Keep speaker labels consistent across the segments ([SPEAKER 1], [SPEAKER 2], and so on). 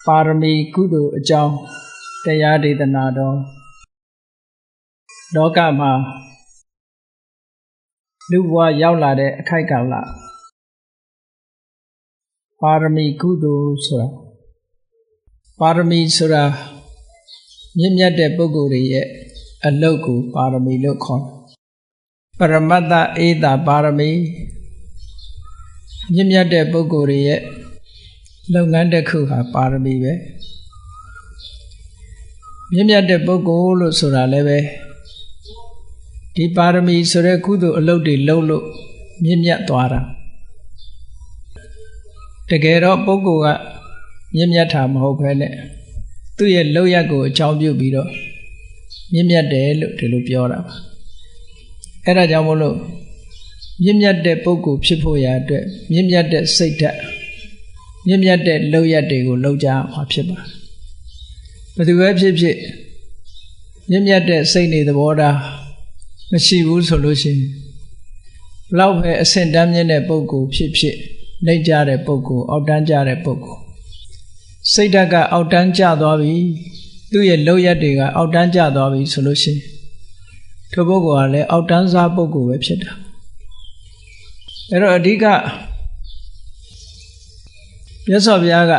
[SPEAKER 1] ပါရမီကုသိုလ်အကြောင်းတရားဒေသနာတော်လောကမှာလူဘဝရောက်လာတဲ့အခိုက်အတန့်ပါရမီကုသိုလ်ဆိုတာပါရမီဆိုတာမြင့်မြတ်တဲ့ပုဂ္ဂိုလ်တွေရဲ့အလုပ်ကိုပါရမီလို့ခေါ်တယ်ပရမတ္တဧတပါရမီမြင့်မြတ်တဲ့ပုဂ္ဂိုလ်တွေရဲ့လုပ်ငန်းတစ်ခုဟာပါရမီပဲမြင့်မြတ်တဲ့ပုဂ္ဂိုလ်လို့ဆိုတာလည်းပဲဒီပါရမီဆိုတဲ့ကုသိုလ်အလုပ်တွေလုပ်လို့မြင့်မြတ်သွားတာတကယ်တော့ပုဂ္ဂိုလ်ကမြင့်မြတ်တာမဟုတ်ဘဲနဲ့သူ့ရဲ့လုပ်ရက်ကိုအကြောင်းပြုပြီးတော့မြင့်မြတ်တယ်လို့ဒီလိုပြောတာပါအဲ့ဒါကြောင့်မို့လို့မြင့်မြတ်တဲ့ပုဂ္ဂိုလ်ဖြစ်ဖို့ရာအတွက်မြင့်မြတ်တဲ့စိတ်ဓာတ်မြင့်မြတ်တဲ့လုပ်ရက်တွေကိုလုပ်ကြမှာဖြစ်ပါတယ်ဘယ်သူပဲဖြစ်ဖြစ်မြင့်မြတ်တဲ့စိတ်နေသဘောထားမရှိဘူးဆိုလို့ရှိရင်ဘလောက်ပဲအဆင့်တန်းမြင့်တဲ့ပုဂ္ဂိုလ်ဖြစ်ဖြစ်နှိမ့်ကြတဲ့ပုဂ္ဂိုလ်အောက်တန်းကြတဲ့ပုဂ္ဂိုလ်စိတ်ဓာတ်ကအောက်တန်းကျသွားပြီသူ့ရဲ့လုပ်ရက်တွေကအောက်တန်းကျသွားပြီဆိုလို့ရှိရင်ထိုပုဂ္ဂိုလ်ကလည်းအောက်တန်းစားပုဂ္ဂိုလ်ပဲဖြစ်တာအဲ့တော့အဓိကမြတ်စွာဘုရားက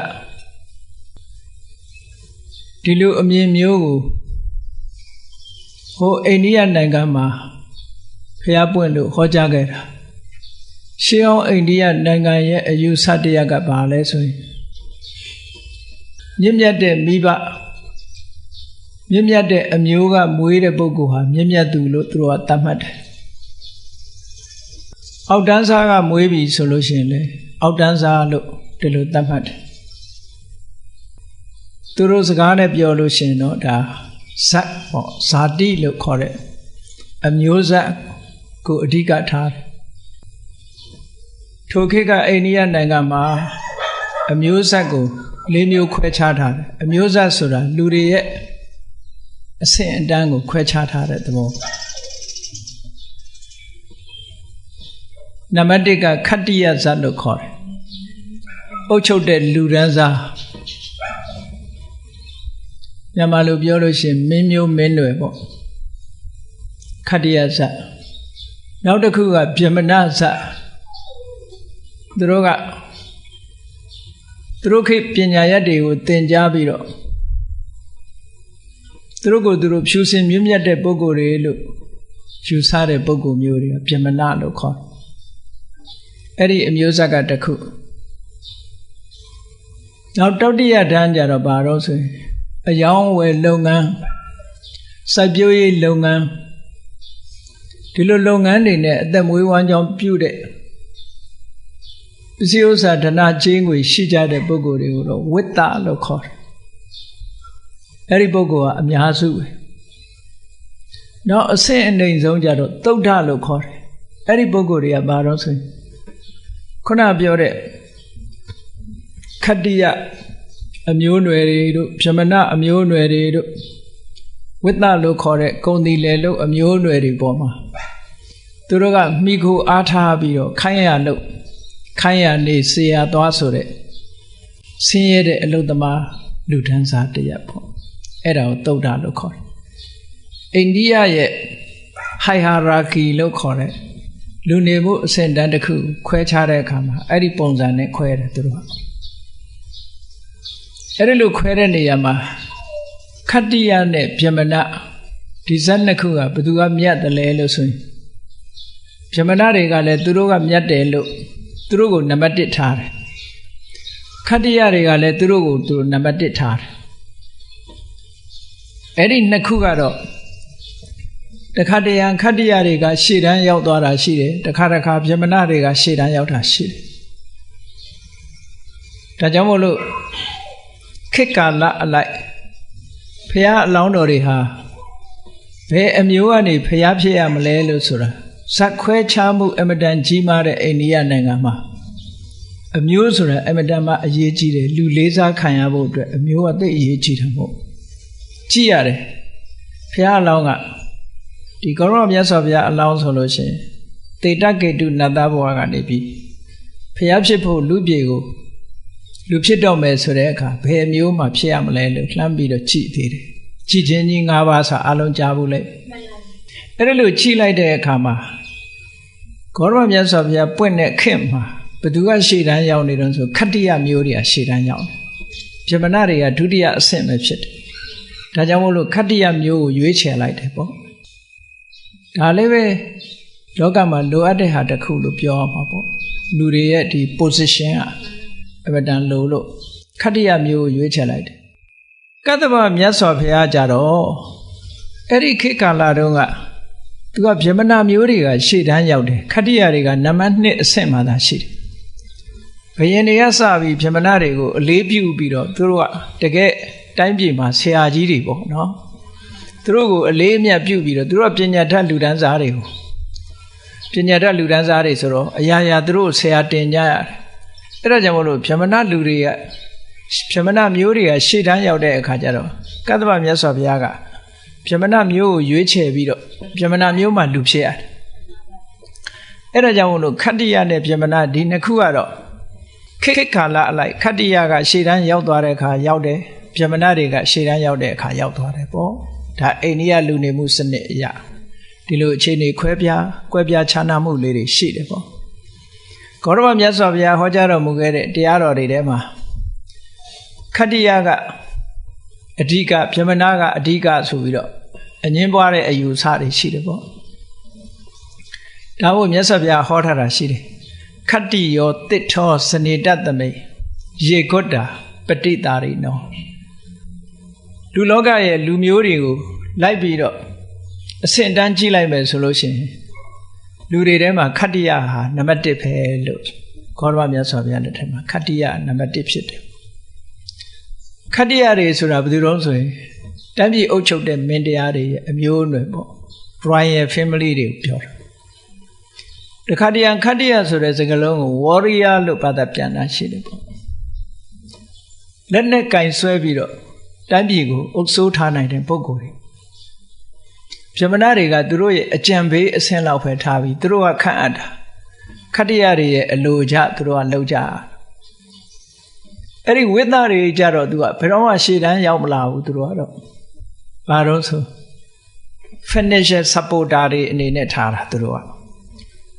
[SPEAKER 1] ဒီလိုအမြင်မျိုးကိုဟိုအိန္ဒိယနိုင်ငံမှာဘုရားပွင့်လို့ဟောကြားခဲ့တာရှေးအောင်အိန္ဒိယနိုင်ငံရဲ့အယူဆတရားကဘာလဲဆိုရင်မြင့်မြတ်တဲ့မိဘမြင့်မြတ်တဲ့အမျိုးကမွေးတဲ့ပုဂ္ဂိုလ်ဟာမြင့်မြတ်သူလို့သူတို့ကသတ်မှတ်တယ်အောက်တန်းစားကမွေးပြီဆိုလို့ရှိရင်လေအောက်တန်းစားလို့ဒီလိုသတ်မှတ်တယ်သူတို့စကားနဲ့ပြောလို့ရှိရင်တော့ဒါဇတ်ပေါ့ဇာတိလို့ခေါ်တဲ့အမျိုးဇတ်ကိုအဓိကထားတယ်ထိုခေတ်ကအိန္ဒိယနိုင်ငံမှာအမျိုးဇတ်ကို၄မျိုးခွဲခြားထားတယ်အမျိုးဇတ်ဆိုတာလူတွေရဲ့အဆင့်အတန်းကိုခွဲခြားထားတဲ့သဘောနံပါတ်1ကခတ္တိယဇတ်လို့ခေါ်တယ်အုပ်ချုပ်တဲ့လူဒန်းစားမြန်မာလိုပြောလို့ရှိရင်မင်းမျိုးမင်းတွေပေါ့ခတ္တိယဇတ်နောက်တစ်ခုကဗြဟ္မဏဇတ်သူတို့ခေတ်ပညာရပ်တွေကိုသင်ကြားပြီးတော့သူတို့ကိုသူတို့ဖြူစင်မြင့်မြတ်တဲ့ပုဂ္ဂိုလ်တွေလို့ယူဆတဲ့ပုဂ္ဂိုလ်မျိုးတွေဗြဟ္မဏလို့ခေါ်အဲ့ဒီအမျိုးဇတ်ကတစ်ခုနောက်တောတိယဓာန်ကြတော့ဘာလို့ဆိုရင်အယောင်းဝယ်လုပ်ငန်းစိုက်ပျိုးရေးလုပ်ငန်းဒီလိုလုပ်ငန်းတွေနဲ့အသက်မွေးဝမ်းကြောင်းပြုတဲ့ပစ္စည်းဥစ္စာဓနချေးငွေရှိကြတဲ့ပုဂ္ဂိုလ်တွေကိုတော့ဝိတ္တလို့ခေါ်တယ်အဲ့ဒီပုဂ္ဂိုလ်ကအများစုပဲနောက်အဆင့်အနှိမ်ဆုံးကြတော့သုဒ္ဓလို့ခေါ်တယ်အဲ့ဒီပုဂ္ဂိုလ်တွေကဘာလို့ဆိုရင်ခုနပြောတဲ့ခတ္တိယအမျိုးနွယ်တွေတို့ဗြဟ္မဏအမျိုးနွယ်တွေတို့ဝိတ္တလို့ခေါ်တဲ့ကုံတီလယ်လို့အမျိုးနွယ်တွေပေါ်မှာသူတို့ကမိခိုအားထားပြီးတော့ခိုင်းရလို့ခိုင်းရနေစေရသွားဆိုတဲ့ဆင်းရဲတဲ့အလုသမားလူဒန်းစားတရားပေါ့အဲ့ဒါကိုသုဒ္ဓလို့ခေါ်တယ်အိန္ဒိယရဲ့ hierarchy လို့ခေါ်တဲ့လူနေမှုအဆင့်တန်းတစ်ခုခွဲခြားတဲ့အခါမှာအဲ့ဒီပုံစံနဲ့ခွဲတယ်သူတို့ကအဲ့ဒီလိုခွဲတဲ့နေရာမှာခတ္တိယနဲ့ဗြဟ္မဏဒီဇတ်နှစ်ခုကဘယ်သူကမြတ်တယ်လဲလို့ဆိုရင်ဗြဟ္မဏတွေကလည်းသူတို့ကမြတ်တယ်လို့သူတို့ကိုနံပါတ်1ထားတယ်ခတ္တိယတွေကလည်းသူတို့ကိုသူတို့နံပါတ်1ထားတယ်အဲ့ဒီနှစ်ခုကတော့တခါတရံခတ္တိယတွေကရှေ့တန်းရောက်သွားတာရှိတယ်တခါဗြဟ္မဏတွေကရှေ့တန်းရောက်တာရှိတယ်ဒါကြောင့်မို့လို့ခေတ်ကာလအလိုက်ဖရာအလောင်းတော်တွေဟာဘယ်အမျိုးကနေဖရာဖြစ်ရမလဲလို့ဆိုတာဇက်ခွဲခြားမှုအမတန်ကြီးမားတဲ့အိန္ဒိယနိုင်ငံမှာအမျိုးဆိုတာအမတန်မှအရေးကြီးတယ်လူလေးစားခံရဖို့အတွက်အမျိုးကသိအရေးကြီးတယ်မို့ကြည့်ရတယ်ဖရာအလောင်းကဒီကောရောမြတ်စွာဘုရားအလောင်းဆိုလို့ရှိရင်တေတကေတုနတ်သားဘဝကနေပြီးဖရာဖြစ်ဖို့လူပြေကို လူဖြစ်တော့မယ်ဆိုတဲ့အခါဘယ်မျိုးမှဖြစ်ရမလဲလို့လှမ်းပြီးတော့ကြည့်သေးတယ်ကြည်ချင်းကြီး၅ပါးဆိုအလုံးကြားဘူးလေအဲ့ဒါလို့ကြည့်လိုက်တဲ့အခါမှာဂေါရမမြတ်စွာဘုရားပွင့်တဲ့ခေတ်မှာဘသူကရှေ့တန်းရောက်နေတော့ဆိုခတ္တိယမျိုးတွေကရှေ့တန်းရောက်တယ်ဗြဟ္မဏတွေကဒုတိယအဆင့်ပဲဖြစ်တယ်ဒါကြောင့်မို့လို့ခတ္တိယမျိုးကိုရွေးချယ်လိုက်တယ်ပေါ့ဒါလည်းပဲလောကမှာလိုအပ်တဲ့ဟာတစ်ခုလို့ပြောရမှာပေါ့လူတွေရဲ့ဒီ position ကအမတန်လိုလို့ခတ္တိယမျိုးကိုရွေးချယ်လိုက်တယ်ကတ္တဗမြတ်စွာဘုရားကြတော့အဲ့ဒီခေတ်ကာလတုန်းကသူကဗြဟ္မဏမျိုးတွေကရှေ့တန်းရောက်တယ်ခတ္တိယတွေကနံပါတ်1အဆင့်မှသာရှိတယ်ဘယင်တွေကစပြီးဗြဟ္မဏတွေကိုအလေးပြုပြီးတော့သူတို့ကတကယ်တိုင်းပြည်မှာဆရာကြီးတွေပေါ့နော်သူတို့ကိုအလေးအမြတ်ပြုပြီးတော့သူတို့ကပညာတတ်လူတန်းစားတွေကိုပညာတတ်လူတန်းစားတွေဆိုတော့အရာရာသူတို့ဆရာတင်ကြရတယ်အဲ့ဒါကြောင့်မလို့ဗြဟ္မဏလူတွေကဗြဟ္မဏမျိုးတွေကရှေ့တန်းရောက်တဲ့အခါကျတော့ကတ္တဗမြတ်စွာဘုရားကဗြဟ္မဏမျိုးကိုရွေးချယ်ပြီးတော့ဗြဟ္မဏမျိုးမှလူဖြစ်ရတယ်အဲ့ဒါကြောင့်မလို့ခတ္တိယနဲ့ဗြဟ္မဏဒီနှစ်ခုကတော့ခေတ်ကာလအလိုက်ခတ္တိယကရှေ့တန်းရောက်သွားတဲ့အခါရောက်တယ်ဗြဟ္မဏတွေကရှေ့တန်းရောက်တဲ့အခါရောက်သွားတယ်ပေါ့ဒါအိန္ဒိယလူနေမှုစနစ်အရာဒီလိုအခြေအနေကွဲပြားခြားနားမှုလေးတွေရှိတယ်ပေါ့ဂေါရမမြတ်စွာဘုရားဟောကြားတော်မူခဲ့တဲ့တရားတော်တွေထဲမှာခတ္တိယကအဓိကဗြဟ္မဏကအဓိကဆိုပြီးတော့အငင်းပွားတဲ့အယူဆတွေရှိတယ်ပေါ့ဒါမို့မြတ်စွာဘုရားဟောထားတာရှိတယ်ခတ္တိယောတစ်ထောစနေတသမိရေဂုတ္တာပဋိတာရိနောလူလောကရဲ့လူမျိုးတွေကိုလိုက်ပြီးတော့အဆင့်တန်းကြည့်လိုက်မယ်ဆိုလို့ရှိရင်လူတွေထဲမှာခတ္တိယဟာနံပါတ်1ပဲလို့ဂေါရမမြတ်စွာဘုရားလက်ထက်မှာခတ္တိယနံပါတ်1ဖြစ်တယ်ခတ္တိယတွေဆိုတာဘယ်သူတုံးဆိုရင်တန်းပြည်အုပ်ချုပ်တဲ့မင်းတရားတွေရဲ့အမျိုးအနွယ်ပေါ့ royal family တွေကိုပြောတာတခါတည်းခတ္တိယဆိုတဲ့စကားလုံးကို warrior လို့ဘာသာပြန်တာရှိတယ်ပေါ့လက်နဲ့ကင်ဆွဲပြီးတော့တန်းပြည်ကိုအုပ်စိုးထားနိုင်တဲ့ပုဂ္ဂိုလ်တွေဗြဟ္မဏတွေကသူတို့ရဲ့အကြံပေးအဆင့်လောက်ပဲထားပြီးသူတို့ကခန့်အပ်တာခတ္တိယတွေရဲ့အလိုကြသူတို့ကလှုပ်ကြအဲ့ဒီဝိသတွေကြတော့သူကဘယ်တော့မှရှေ့တန်းရောက်မလာဘူးသူတို့ကတော့ဘာလို့ဆို financial supporter တွေအနေနဲ့ထားတာသူတို့က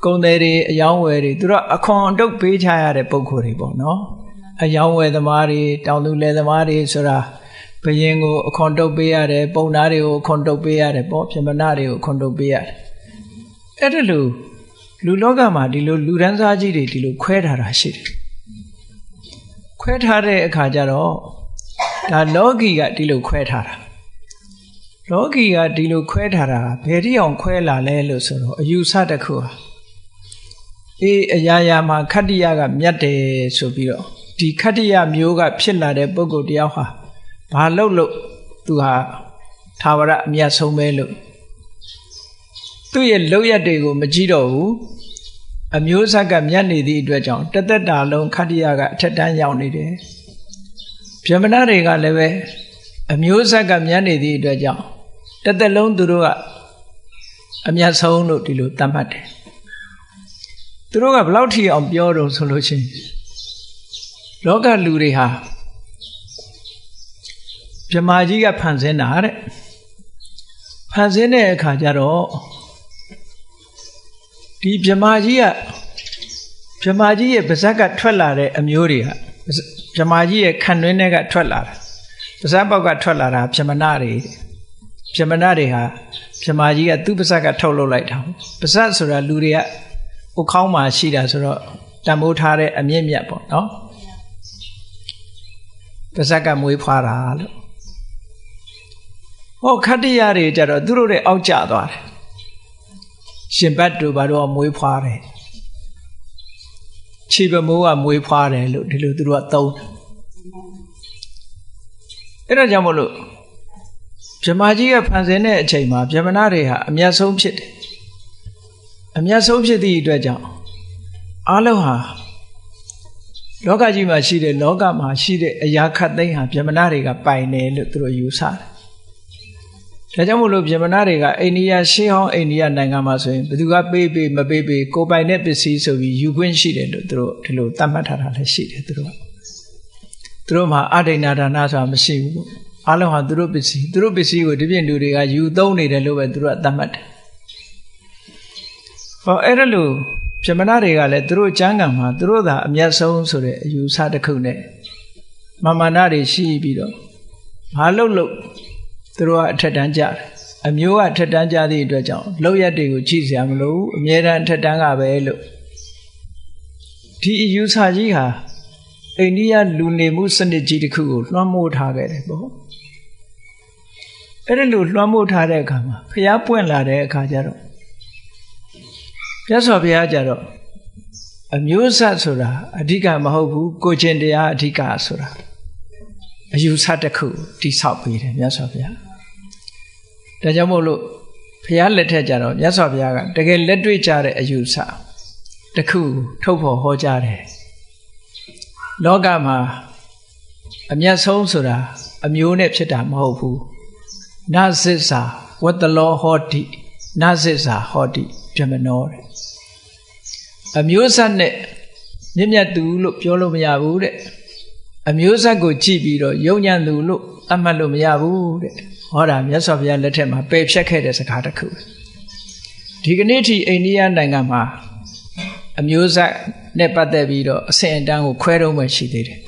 [SPEAKER 1] ကုန်သည်တွေအယောင်းဝယ်တွေသူတို့အခွန်အတုပ်ပေးချရတဲ့ပုံကိုယ်တွေပေါ့နော်အယောင်းဝယ်သမားတွေတောင်သူလယ်သမားတွေဆိုတာဘယင်ကိုအခွန်တုပ်ပေးရတယ်ပုံသားတွေကိုအခွန်တုပ်ပေးရတယ်ပေါ့ဗြဟ္မဏတွေကိုအခွန်တုပ်ပေးရတယ်အဲ့ဒါလို့လူလောကမှာဒီလိုလူဒန်းစားကြီးတွေဒီလိုခွဲထားတာရှိတယ်ခွဲထားတဲ့အခါကျတော့ဒါလောကီကဒီလိုခွဲထားတာလောကီကဒီလိုခွဲထားတာဘယ်တိအောင်ခွဲလာလဲလို့ဆိုတော့အယူဆတစ်ခုဟာအရာရာမှာခတ္တိယကမြတ်တယ်ဆိုပြီးတော့ဒီခတ္တိယမျိုးကဖြစ်လာတဲ့ပုဂ္ဂိုလ်တယောက်ဟာဘာလို့သူဟာသာဝရအမြတ်ဆုံးပဲလို့သူ့ရဲ့လောက်ရတွေကိုမကြည့်တော့ဘူးအမျိုးဆက်ကမြတ်နေသည့်အတွက်ကြောင့်တသက်တာလုံးခတ္တိယကအထက်တန်းရောက်နေတယ်ဗြဟ္မဏတွေကလည်းပဲအမျိုးဆက်ကမြတ်နေသည့်အတွက်ကြောင့်တသက်လုံးသူတို့ကအမြတ်ဆုံးလို့ဒီလိုသတ်မှတ်တယ်သူတို့ကဘယ်လောက်ထိအောင်ပြောတော့ဆိုလို့ရှိရင်လောကလူတွေဟာဗြဟ္မာကြီးကဖန်ဆင်းတာတဲ့ဖန်ဆင်းတဲ့အခါကျတော့ဒီဗြဟ္မာကြီးရဲ့ပါဇက်ကထွက်လာတဲ့အမျိုးတွေကဗြဟ္မာကြီးရဲ့ခံတွင်းထဲကထွက်လာတာပါဇက်ပေါက်ကထွက်လာတာဗြဟ္မဏတွေဗြဟ္မဏတွေဟာဗြဟ္မာကြီးကသူ့ပါဇက်ကထုတ်လုပ်လိုက်တာပါဇက်ဆိုတာလူတွေကဥခေါင်းမှာရှိတာဆိုတော့တံမိုးထားတဲ့အမြင့်မြတ်ပေါ့နော်ပါဇက်ကမွေးဖွားတာလို့ဟောခတ္တိယတွေကြတော့သူတို့တွေအောက်ကျသွားတယ်ရှင်ဘတ်တို့ဘာလို့မွေးဖွားတယ်ခြေပမိုးကမွေးဖွားတယ်လို့ဒီလိုသူတို့ကသုံးအဲ့ဒါကြောင့်မလို့ဗြဟ္မာကြီးကဖန်ဆင်းတဲ့အချိန်မှာဗြဟ္မဏတွေဟာအမြတ်ဆုံးဖြစ်တယ်အမြတ်ဆုံးဖြစ်သည့်အတွက်ကြောင့်အားလုံးဟာလောကကြီးမှာရှိတဲ့လောကမှာရှိတဲ့အရာခတ်သိမ်းဟာဗြဟ္မဏတွေကပိုင်တယ်လို့သူတို့ယူဆတယ်ဒါကြောင့်မို့လို့ဗြဟ္မဏတွေကအိန္ဒိယရှေးဟောင်းအိန္ဒိယနိုင်ငံမှာဆိုရင်ဘယ်သူကပေးမပေးကိုပိုင်တဲ့ပစ္စည်းဆိုပြီးယူခွင့်ရှိတယ်လို့သူတို့ဒီလိုသတ်မှတ်ထားတာလည်းရှိတယ်သူတို့ သူတို့မှာအဒိဏဒါနဆိုတာမရှိဘူးပေါ့အားလုံးဟာသူတို့ပစ္စည်းကိုဒီပြင်လူတွေကယူသုံးနေတယ်လို့ပဲသူတို့ကသတ်မှတ်တယ်ဟောအဲ့ဒါလို့ဗြဟ္မဏတွေကလည်းသူတို့ကျမ်းဂန်မှာသူတို့သာအမျက်ဆုံးဆိုတဲ့အယူဆတစ်ခုနဲ့မာနတွေရှိပြီးတော့ဘာလို့သူတို့ကအထက်တန်းကြတယ်အမျိုးကအထက်တန်းကြသည့်အတွက်ကြောင့်လောက်ရက်တွေကိုကြည့်စရာမလိုဘူးအမြဲတမ်းအထက်တန်းကပဲလို့ဒီအယူဆကြီးဟာအိန္ဒိယလူနေမှုစနစ်ကြီးတစ်ခုကိုလွှမ်းမိုးထားခဲ့တယ်ပေါ့အဲ့ဒါလို့လွှမ်းမိုးထားတဲ့အခါမှာဖျားပွင့်လာတဲ့အခါကျတော့မြတ်စွာဘုရားကျတော့အမျိုးဆက်ဆိုတာအဓိကမဟုတ်ဘူးကိုချင်းတရားအဓိကဆိုတာအယူဆတစ်ခုတိဆောက်ပေးတယ်မြတ်စွာဘုရားဒါကြောင့်မို့လို့ဘုရားလက်ထက်ကျတော့မြတ်စွာဘုရားကတကယ်လက်တွေ့ကြတဲ့အယူဆတစ်ခုထုတ်ဖော်ဟောကြားတယ်လောကမှာအမျက်ဆုံးဆိုတာအမျိုးနဲ့ဖြစ်တာမဟုတ်ဘူးနသစ္စာဝတ္တလောဟောတိနသစ္စာဟောတိဗြဟ္မနောတဲ့အမျိုးဆက်နဲ့မြတ်သူလို့ပြောလို့မရဘူးတဲ့အမျိုးဆက်ကိုကြည့်ပြီးတော့ယုံညံ့သူလို့သတ်မှတ်လို့မရဘူးတဲ့ဟောတာမြတ်စွာဘုရားလက်ထက်မှာပယ်ဖြတ်ခဲ့တဲ့စကားတစ်ခုဒီကနေ့ထိအိန္ဒိယနိုင်ငံမှာအမျိုးဆက်နဲ့ပတ်သက်ပြီးတော့အစဉ်အတန်းကိုခွဲတော့မှရှိသေးတယ်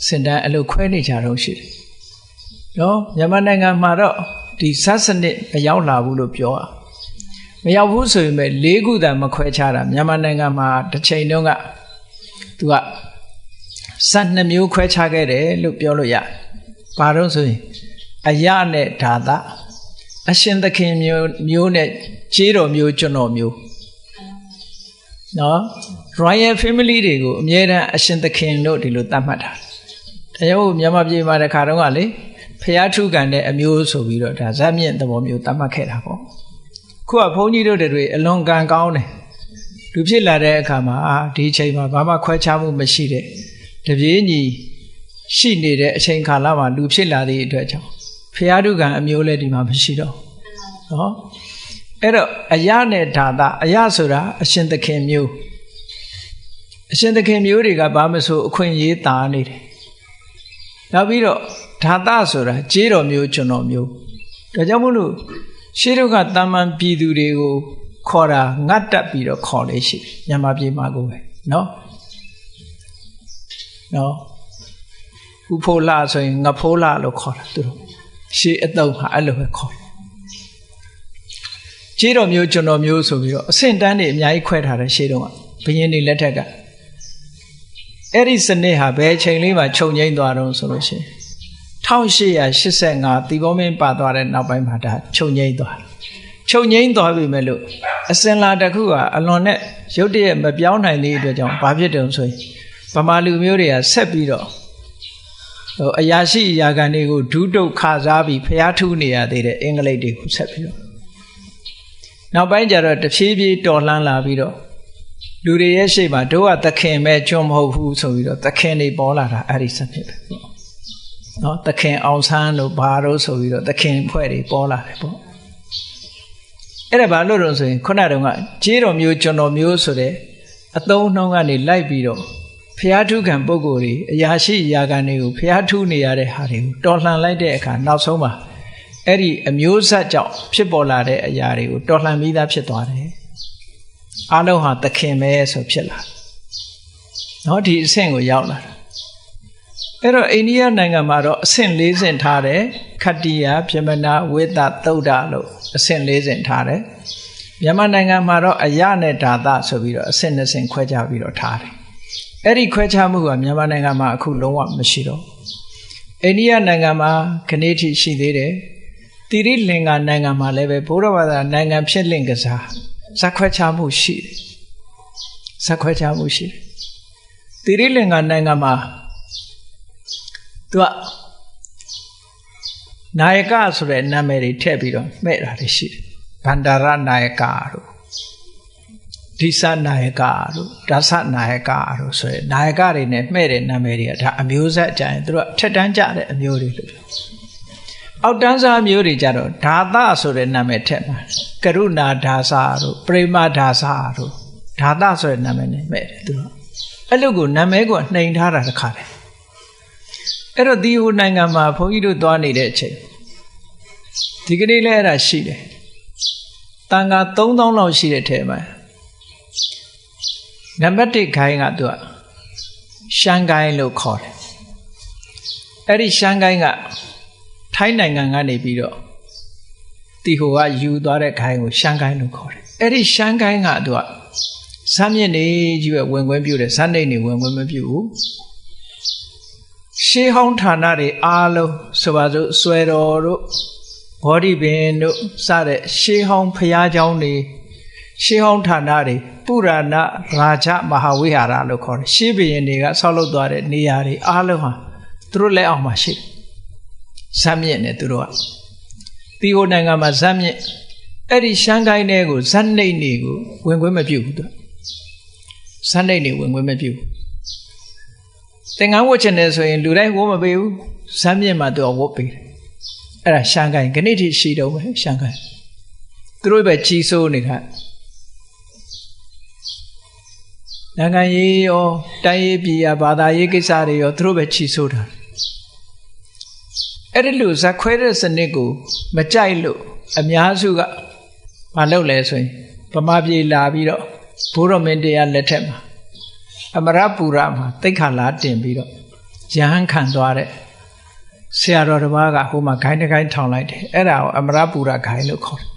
[SPEAKER 1] စင်တန်းအလုပ်ခွဲနေကြတော့ရှိတယ်နော်မြန်မာနိုင်ငံမှာတော့ဒီဇတ်စနစ်မရောက်လာဘူးလို့ပြောတာမရောက်ဘူးဆိုရင်ပဲ၄ခုတည်းမခွဲခြားတာမြန်မာနိုင်ငံမှာတစ်ချိန်တုန်းကသူကဇတ်2မျိုးခွဲခြားခဲ့တယ်လို့ပြောလို့ရဘာလို့ဆိုရင်အယနဲ့ဓာတအရှင်သခင်မျိုးနဲ့ခြေတော်မျိုးကျွန်တော်မျိုးနော် Royal Family တွေကိုအမြဲတမ်းအရှင်သခင်လို့ဒီလိုသတ်မှတ်တာတရားကိုမြန်မာပြည်မှာတခါတုန်းကလေဖျားထုခံတဲ့အမျိုးဆိုပြီးတော့ဒါဇတ်မြင့်သဘောမျိုးသတ်မှတ်ခဲ့တာပေါ့ခုကဘုန်းကြီးတို့တွေအလွန်ကံကောင်းတယ်လူဖြစ်လာတဲ့အခါမှာဒီအချိန်မှာဘာမှခွဲခြားမှုမရှိတဲ့တပြေးညီရှိနေတဲ့အချိန်ကာလမှာလူဖြစ်လာသည့်အတွက်ကြောင့်ဖျားထုခံအမျိုးလည်းဒီမှာမရှိတော့နော်အဲ့တော့အယနဲ့ဓာတအယဆိုတာအရှင်သခင်မျိုးအရှင်သခင်မျိုးတွေကဘာမဆိုအခွင့်အရေးတာနေတယ်နောက်ပြီးတော့ဓာတဆိုတာခြေတော်မျိုးကျွန်တော်မျိုးဒါကြောင့်မို့လို့ရှေးတုန်းကတာမန်ပြည်သူတွေကိုခေါ်တာငတ်တက်ပြီးတော့ခေါ်လေရှိတယ်မြန်မာပြည်မှာကိုပဲနော်ဥဖိုးလာဆိုရင်ငဖိုးလာလို့ခေါ်တာသူတို့ရှေးအတုံးဟာအဲ့လိုပဲခေါ်ခြေတော်မျိုးကျွန်တော်မျိုးဆိုပြီးတော့အဆင့်တန်းတွေအများကြီးခွဲထားတယ်ရှေးတုန်းကဘုရင်တွေလက်ထက်ကအဲ့ဒီစနစ်ဟာဘယ်ချိန်လေးမှာခြုံငိမ့်သွားတော့ဆိုလို့ရှိရင်1885တီဘောမင်းပါသွားတဲ့နောက်ပိုင်းမှာဒါခြုံငိမ့်သွားပြီမဲ့လို့အစင်လာတစ်ခုကအလွန်နဲ့ရုတ်တရက်မပြောင်းနိုင်တဲ့အတွက်ကြောင့်ဘာဖြစ်တယ်ဆိုရင်ဗမာလူမျိုးတွေကဆက်ပြီးတော့အရာရှိအရာခံတွေကိုဒုတုတ်ခါစားပြီးဖျားထူးနေရသေးတဲ့အင်္ဂလိပ်တွေကိုဆက်ပြီးတော့နောက်ပိုင်းကျတော့တဖြည်းဖြည်းတော်လှန်လာပြီးတော့လူတွေရဲ့ရှေ့မှာတို့ကသခင်ပဲကျွန်းမဟုတ်ဘူးဆိုပြီးတော့သခင်တွေပေါ်လာတာအဲ့ဒီစနစ်ပဲနော်သခင်အောင်ဆန်းတို့ဘာလို့ဆိုပြီးတော့သခင်ဖွဲ့တွေပေါ်လာတယ်ပေါ့အဲ့ဒါဘာလို့တော့ဆိုရင်ခုနတုန်းကခြေတော်မျိုးကျွန်တော်မျိုးဆိုတဲ့အသုံးနှုန်းကနေလိုက်ပြီးတော့ဖျားထုခံပုဂ္ဂိုလ်တွေအရာရှိအရာခံတွေကိုဖျားထုနေရတဲ့ဟာတွေကိုတော်လှန်လိုက်တဲ့အခါနောက်ဆုံးမှာအဲ့ဒီအမျိုးဆက်ကြောင့်ဖြစ်ပေါ်လာတဲ့အရာတွေကိုတော်လှန်ပြီးသားဖြစ်သွားတယ်အားလုံးဟာသခင်ပဲဆိုဖြစ်လာနော်ဒီအဆင့်ကိုရောက်လာတာအဲ့တော့အိန္ဒိယနိုင်ငံမှာတော့အဆင့်၄ဆင့်ထားတယ်ခတ္တိယဗြဟ္မဏဝိသသုဒ္ဓလို့အဆင့်၄ဆင့်ထားတယ်မြန်မာနိုင်ငံမှာတော့အယနဲ့ဓာတဆိုပြီးတော့အဆင့်၂ဆင့်ခွဲခြားပြီးတော့ထားတယ်အဲ့ဒီခွဲခြားမှုကမြန်မာနိုင်ငံမှာအခုလုံးဝမရှိတော့အိန္ဒိယနိုင်ငံမှာခဏထိရှိသေးတယ်တိရိလင်္ကာနိုင်ငံမှာလည်းပဲဘုရားဘာသာနိုင်ငံဖြစ်လင့်ကစားဇက်ခွဲခြားမှုရှိတယ်ဇက်ခွဲခြားမှုရှိတယ်တိရိလင်္ကာနိုင်ငံမှာသူကနာယကဆိုတဲ့နာမည်တွေထည့်ပြီးတော့မှဲ့တာတွေရှိတယ်ဗန္ဒာရနာယကတို့ဒိသနာယကတို့ဒါသနာယကတို့ဆိုရယ်နာယကတွေနဲ့မှဲ့တဲ့နာမည်တွေကဒါအမျိုးဆက်အကြရင်သူတို့ထက်တန်းကြတဲ့အမျိုးတွေလို့ပြောအောက်တန်းစားမျိုးတွေကြတော့ဓာတဆိုတဲ့နာမည်ထက်မှာကရုဏာဒါသတို့ပရိမဒါသတို့ဓာတဆိုတဲ့နာမည်နဲ့မှဲ့တယ်သူတို့အဲ့လိုကိုနာမည်ကိုနှိမ်ထားတာတစ်ခါတယ် အဲ့တော့ဒီဟိုနိုင်ငံမှာဘုန်းကြီးတို့သွားနေတဲ့အချိန်ဒီကနေ့လည်းအဲ့ဒါရှိတယ်တန်ခါ3000လောက်ရှိတဲ့ထဲမှာနံပါတ်1ခိုင်းကသူကရှန်ကိုင်းလို့ခေါ်တယ်အဲ့ဒီရှန်ကိုင်းကထိုင်းနိုင်ငံကနေပြီးတော့ဒီဟိုကယူသွားတဲ့ခိုင်းကိုရှန်ကိုင်းလို့ခေါ်တယ်အဲ့ဒီရှန်ကိုင်းကသူကဇမ်းမြင့်နေကြီးပဲဝင်ခွင့်ပြုတယ်ဇမ်းနေနေဝင်ခွင့်မပြုဘူးရှေးဟောင်းဌာနတွေအားလုံးဆိုပါစို့ဆွဲတော်တို့ဘောဓိပင်တို့စတဲ့ရှေးဟောင်းဖျားเจ้าတွေရှေးဟောင်းဌာနတွေပုရဏရာဇမဟာဝိဟာရလို့ခေါ်တယ်ရှေးဘုရင်တွေကဆောက်လုပ်သွားတဲ့နေရာတွေအားလုံးဟာသူတို့လက်အောက်မှာရှိတယ်ဇမ်းမြင့်နေသူတို့ကဒီဟိုနိုင်ငံမှာဇမ်းမြင့်အဲ့ဒီရှမ်းကိုင်းတွေကိုဇက်နှိမ့်နေကိုဝင်ခွင့်မပြုဘူးသူဇက်နှိမ့်နေဝင်ခွင့်မပြုဘူးသင်္ကန်းဝတ်ချင်တယ်ဆိုရင်လူတိုင်းဝတ်မပေးဘူးဇမ်းမြင့်မှာသူကဝတ်ပေးတယ်အဲ့ဒါရှမ်းကိုင်းခဏထိရှိတော့ပဲရှမ်းကိုင်းသူတို့ပဲကြီးစိုးနေခါနိုင်ငံရေးရောတိုင်းရေးပြည်ရာဘာသာရေးကိစ္စတွေရောသူတို့ပဲကြီးစိုးတာအဲ့ဒီလိုဇက်ခွဲတဲ့စနစ်ကိုမကြိုက်လို့အများစုကမလုပ်လဲဆိုရင်ဗမာပြည်လာပြီးတော့ဘိုးတော်မင်းတရားလက်ထက်မှာအမရပူရမှာတိတ်ခါလာတင်ပြီးတော့ရဟန်းခံသွားတဲ့ဆရာတော်တစ်ပါးကဟိုမှာဂိုင်းတစ်ဂိုင်းထောင်လိုက်တယ်အဲ့ဒါကိုအမရပူရဂိုင်းလို့ခေါ်တယ်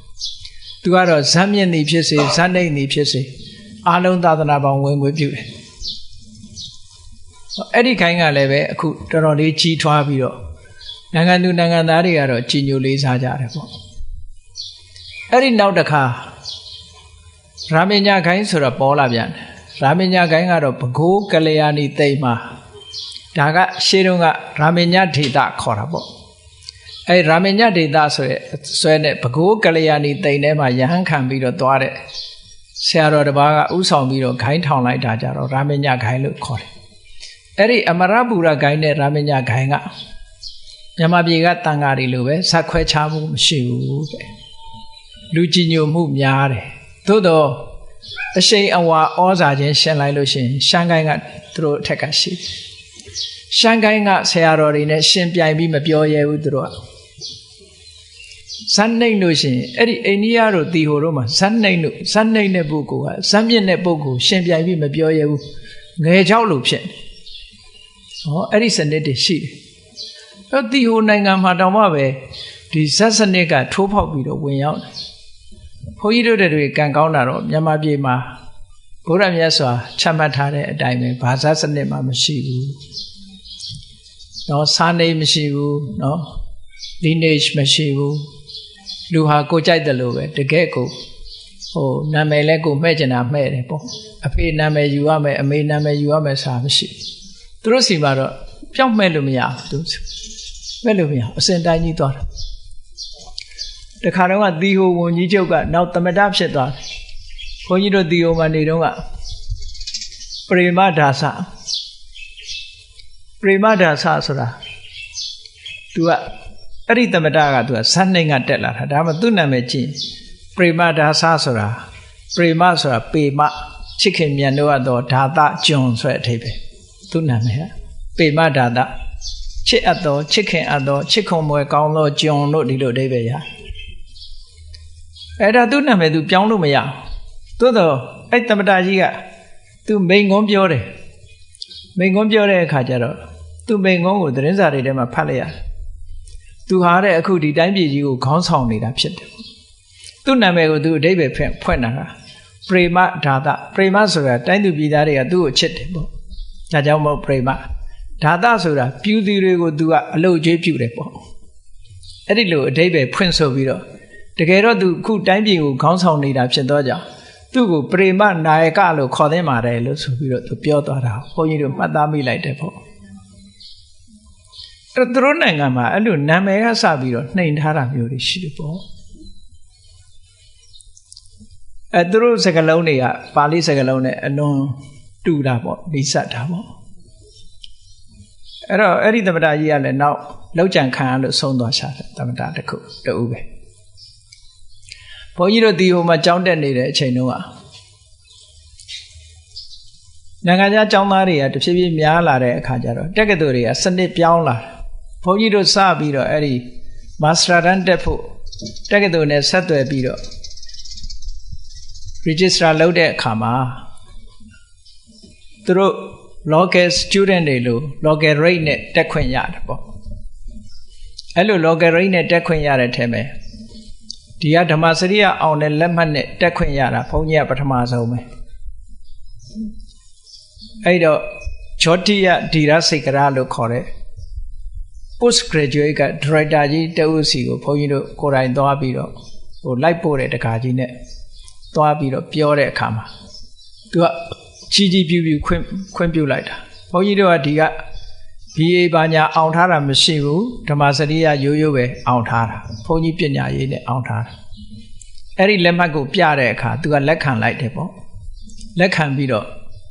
[SPEAKER 1] သူကတော့ဇမ်းမြင့်နေဖြစ်စေဇမ်းနှိမ့်နေဖြစ်စေအားလုံးသာသနာပေါင်းဝင်ခွင့်ပြုတယ်အဲ့ဒီဂိုင်းကလည်းပဲအခုတော်တော်လေးကြီးထွားပြီးတော့နိုင်ငံသူနိုင်ငံသားတွေကတော့ကြီးညိုလေးစားကြတယ်ပေါ့အဲ့ဒီနောက်တစ်ခါရာမညဂိုင်းဆိုတော့ပေါ်လာပြန်တယ်ရာမညဂိုင်းကတော့ဘဂိုးကလျာဏီသိမ့်မှာဒါကရှေးတုန်းကရာမညဒေတာခေါ်တာပေါ့အဲ့ရာမညဒေတာဆိုရဲဆွဲတဲ့ဘဂိုးကလျာဏီသိမ့်ထဲမှာယဟန်ခံပြီးတော့သွားတဲ့ဆရာတော်တစ်ပါးကဥဆောင်ပြီးတော့ဂိုင်းထောင်လိုက်တာကြတော့ရာမညဂိုင်းလို့ခေါ်တယ်အဲ့ဒီအမရပူရဂိုင်းနဲ့ရာမညဂိုင်းကမြန်မာပြည်ကတန်ဃာတွေလိုပဲဇက်ခွဲခြားမှုမရှိဘူးတဲ့လူကြီးညိုမှုများတယ်သို့တော့အရှိန်အဝါဩဇာချင်းရှင်းလိုက်လို့ရှိရင်ရှမ်းကိုင်းကသူတို့အထက်ကရှိတယ်ရှမ်းကိုင်းကဆရာတော်တွေနဲ့ရှင်ပြိုင်ပြီးမပြောရဲဘူးသူတို့ကဇက်နှိမ့်လို့ရှိရင်အဲ့ဒီအိန္ဒိယတို့တီဟိုတို့မှာဇက်နှိမ့်တဲ့ပုဂ္ဂိုလ်ကဇက်မြင့်တဲ့ပုဂ္ဂိုလ်ရှင်ပြိုင်ပြီးမပြောရဲဘူးငယ်ချောက်လို့ဖြစ်တယ်ဟောအဲ့ဒီစနစ်တွေရှိတယ်အဲ့ဒီဟိုနိုင်ငံမှာတောင်မှပဲဒီဇက်စနစ်ကထိုးဖောက်ပြီးတော့ဝင်ရောက်တယ်ဘုန်းကြီးတို့တွေကံကောင်းတာတော့မြန်မာပြည်မှာဘုရားမြတ်စွာချမှတ်ထားတဲ့အတိုင်းပဲဘာသာစနစ်မှမရှိဘူးเนาะစာနေမရှိဘူးเนาะ lineage မရှိဘူးလူဟာကိုကြိုက်တယ်လို့ပဲတကယ်ကိုဟိုနာမည်လဲကိုမှဲ့ကျင်တာမှဲ့တယ်ပေါ့အဖေနာမည်ယူရမယ်အမေနာမည်ယူရမယ်စာမရှိသူတို့စီမှာတော့ပြောင်းမှဲ့လို့မရဘူးသူမှဲ့လို့မရအစဉ်တိုင်းကြီးသွားတာတခါတော့ကသီဟိုဝန်ကြီးချုပ်ကနောက်သမတဖြစ်သွားတယ်ဘုန်းကြီးတို့သီဟိုမှာနေတော့ကပရိမဒါစဆိုတာ तू ကအဲ့ဒီသမတက तू ကဇတ်နှိမ့်ကတက်လာတာဒါမှသူ့နာမည်ကြည့်ပရိမဒါစဆိုတာပရိမဆိုတာပေမချစ်ခင်မြတ်တို့ကတော့ဓာတကျွန်ဆိုတဲ့အထိပ္ပယ်သူ့နာမည်ကပေမဓာတချစ်အပ်သောချစ်ခင်အပ်သောချစ်ခွန်မွယ်ကောင်းသောကျွန်တို့ဒီလိုအဓိပ္ပာယ်ရအဲ့ဒါသူ့နာမည် तू ပြောင်းလို့မရသို့တော့အဲ့သမတကြီးက तू မိန်ကုန်းပြောတယ်မိန်ကုန်းပြောတဲ့အခါကျတော့ तू မိန်ကုန်းကိုသတင်းစာတွေထဲမှာဖတ်လိုက်ရတယ် तू ဟာတဲ့အခုဒီတိုင်းပြည်ကြီးကိုခေါင်းဆောင်နေတာဖြစ်တယ်သူ့နာမည်ကို तू အဓိပ္ပာယ်ဖွင့်တာကပရိမဓာတပရိမဆိုတာတိုင်းသူပြည်သားတွေကသူ့ကိုချစ်တယ်ပေါ့ဒါကြောင့်မို့ပရိမဓာတဆိုတာပြူသူတွေကို तू ကအလုပ်ကျွေးပြုတယ်ပေါ့အဲ့ဒီလိုအဓိပ္ပာယ်ဖွင့်ဆိုပြီးတော့တကယ်တော့ तू ခုတိုင်းပြည်ကိုခေါင်းဆောင်နေတာဖြစ်တော့ကြောင့်သူ့ကိုပရိမနာယကလို့ခေါ်သင့်ပါတယ်လို့ဆိုပြီးတော့ तू ပြောသွားတာဘုန်းကြီးတို့မှတ်သားမိလိုက်တယ်ပေါ့အဲ့သူတို့နိုင်ငံမှာအဲ့လိုနာမည်ကစပြီးတော့နှိမ်ထားတာမျိုးတွေရှိတယ်ပေါ့အဲ့သူတို့စကားလုံးတွေကပါဠိစကားလုံးနဲ့အလွန်တူတာပေါ့လိစတာပေါ့အဲ့တော့အဲ့ဒီသမထကြီးကလည်းနောက်လောက်ကြံခံရလို့ဆုံးသွားရှာတယ်သမထတစ်ခုတူပဲဘုန်းကြီးတို့ဒီဟိုမှာကြောင်းတက်နေတဲ့အချိန်တုန်းက နိုင်ငံခြားကျောင်းသားတွေကတဖြည်းဖြည်းများလာတဲ့အခါကျတော့တက္ကသိုလ်တွေကစနစ်ပြောင်းလာဘုန်းကြီးတို့စပြီးတော့အဲ့ဒီမာစတာတန်းတက်ဖို့တက္ကသိုလ်နဲ့ဆက်သွယ်ပြီးတော့ register လုပ်တဲ့အခါမှာသူတို့ local student တွေလို့ local rate နဲ့တက်ခွင့်ရတယ်ပေါ့အဲ့လို local rate နဲ့တက်ခွင့်ရတဲ့ထဲမှာဒီကဓမ္မစရိယအောင်တဲ့လက်မှတ်နဲ့တက်ခွင့်ရတာဘုန်းကြီးကပထမဆုံးပဲအဲ့တော့ဂျောတိယဒီရစိတ်ကရလို့ခေါ်တဲ့ post graduate က director ကြီးတဦးစီကိုဘုန်းကြီးတို့ကိုယ်တိုင်သွားပြီးတော့ဟိုလိုက်ပို့တဲ့တကားကြီးနဲ့သွားပြီးတော့ပြောတဲ့အခါမှာသူကကြီးပြူခွင့်ပြုလိုက်တာဘုန်းကြီးတို့ကဒီက BA ဘာညာအောင်ထားတာမရှိဘူးဓမ္မစရိယရိုးရိုးပဲအောင်ထားတာဘုန်းကြီးပညာရေးနဲ့အောင်ထားတာအဲ့ဒီလက်မှတ်ကိုပြတဲ့အခါသူကလက်ခံလိုက်တယ်ပေါ့လက်ခံပြီးတော့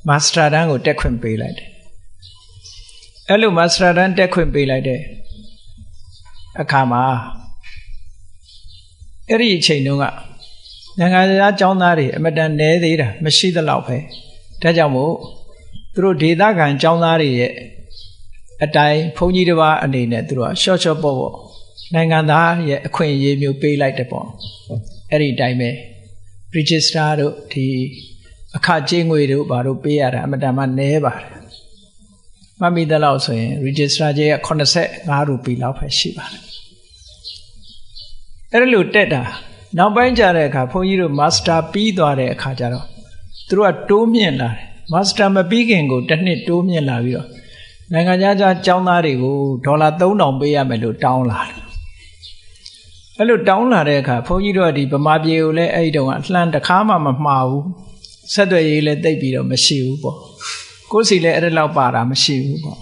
[SPEAKER 1] မာစတာတန်းကိုတက်ခွင့်ပေးလိုက်တယ်အဲ့လိုမာစတာတန်းတက်ခွင့်ပေးလိုက်တဲ့အခါမှာအဲ့ဒီအချိန်တုန်းကနိုင်ငံသားကျောင်းသားတွေအမတန်နည်းသေးတာမရှိသလောက်ပဲဒါကြောင့်မို့သူတို့ဒေသခံကျောင်းသားတွေရဲ့အတိုင်းဘုန်းကြီးတစ်ပါးအနေနဲ့သူတို့ကရှော့ပေါ့နိုင်ငံသားရဲ့အခွင့်အရေးမျိုးပေးလိုက်တယ်ပေါ့အဲ့ဒီအတိုင်းပဲ register တို့ဒီအခကြေးငွေတို့ဘာတို့ပေးရတာအမတန်မှနည်းပါတယ်မှတ်မိသလောက်ဆိုရင် register ကြေးက85ရူပီလောက်ပဲရှိပါတယ်အဲ့လိုတက်တာနောက်ပိုင်းကျတဲ့အခါဘုန်းကြီးတို့ master ပြီးသွားတဲ့အခါကျတော့သူတို့ကတိုးမြင့်လာတယ် master မပြီးခင်ကိုတစ်နှစ်တိုးမြင့်လာပြီးတော့နိုင်ငံခြားကျောင်းသားတွေကိုဒေါ်လာ3000ပေးရမယ်လို့တောင်းလာတယ်အဲ့လိုတောင်းလာတဲ့အခါဘုန်းကြီးတို့ကဒီဗမာပြည်ကိုလည်းအဲ့ဒီတုန်းကလှမ်းတစ်ခါမှမမှားဘူးဆက်သွယ်ရေးလည်းတိတ်ပြီးတော့မရှိဘူးပေါ့ကိုယ်စီလည်းအဲ့ဒါလောက်ပါတာမရှိဘူးပေါ့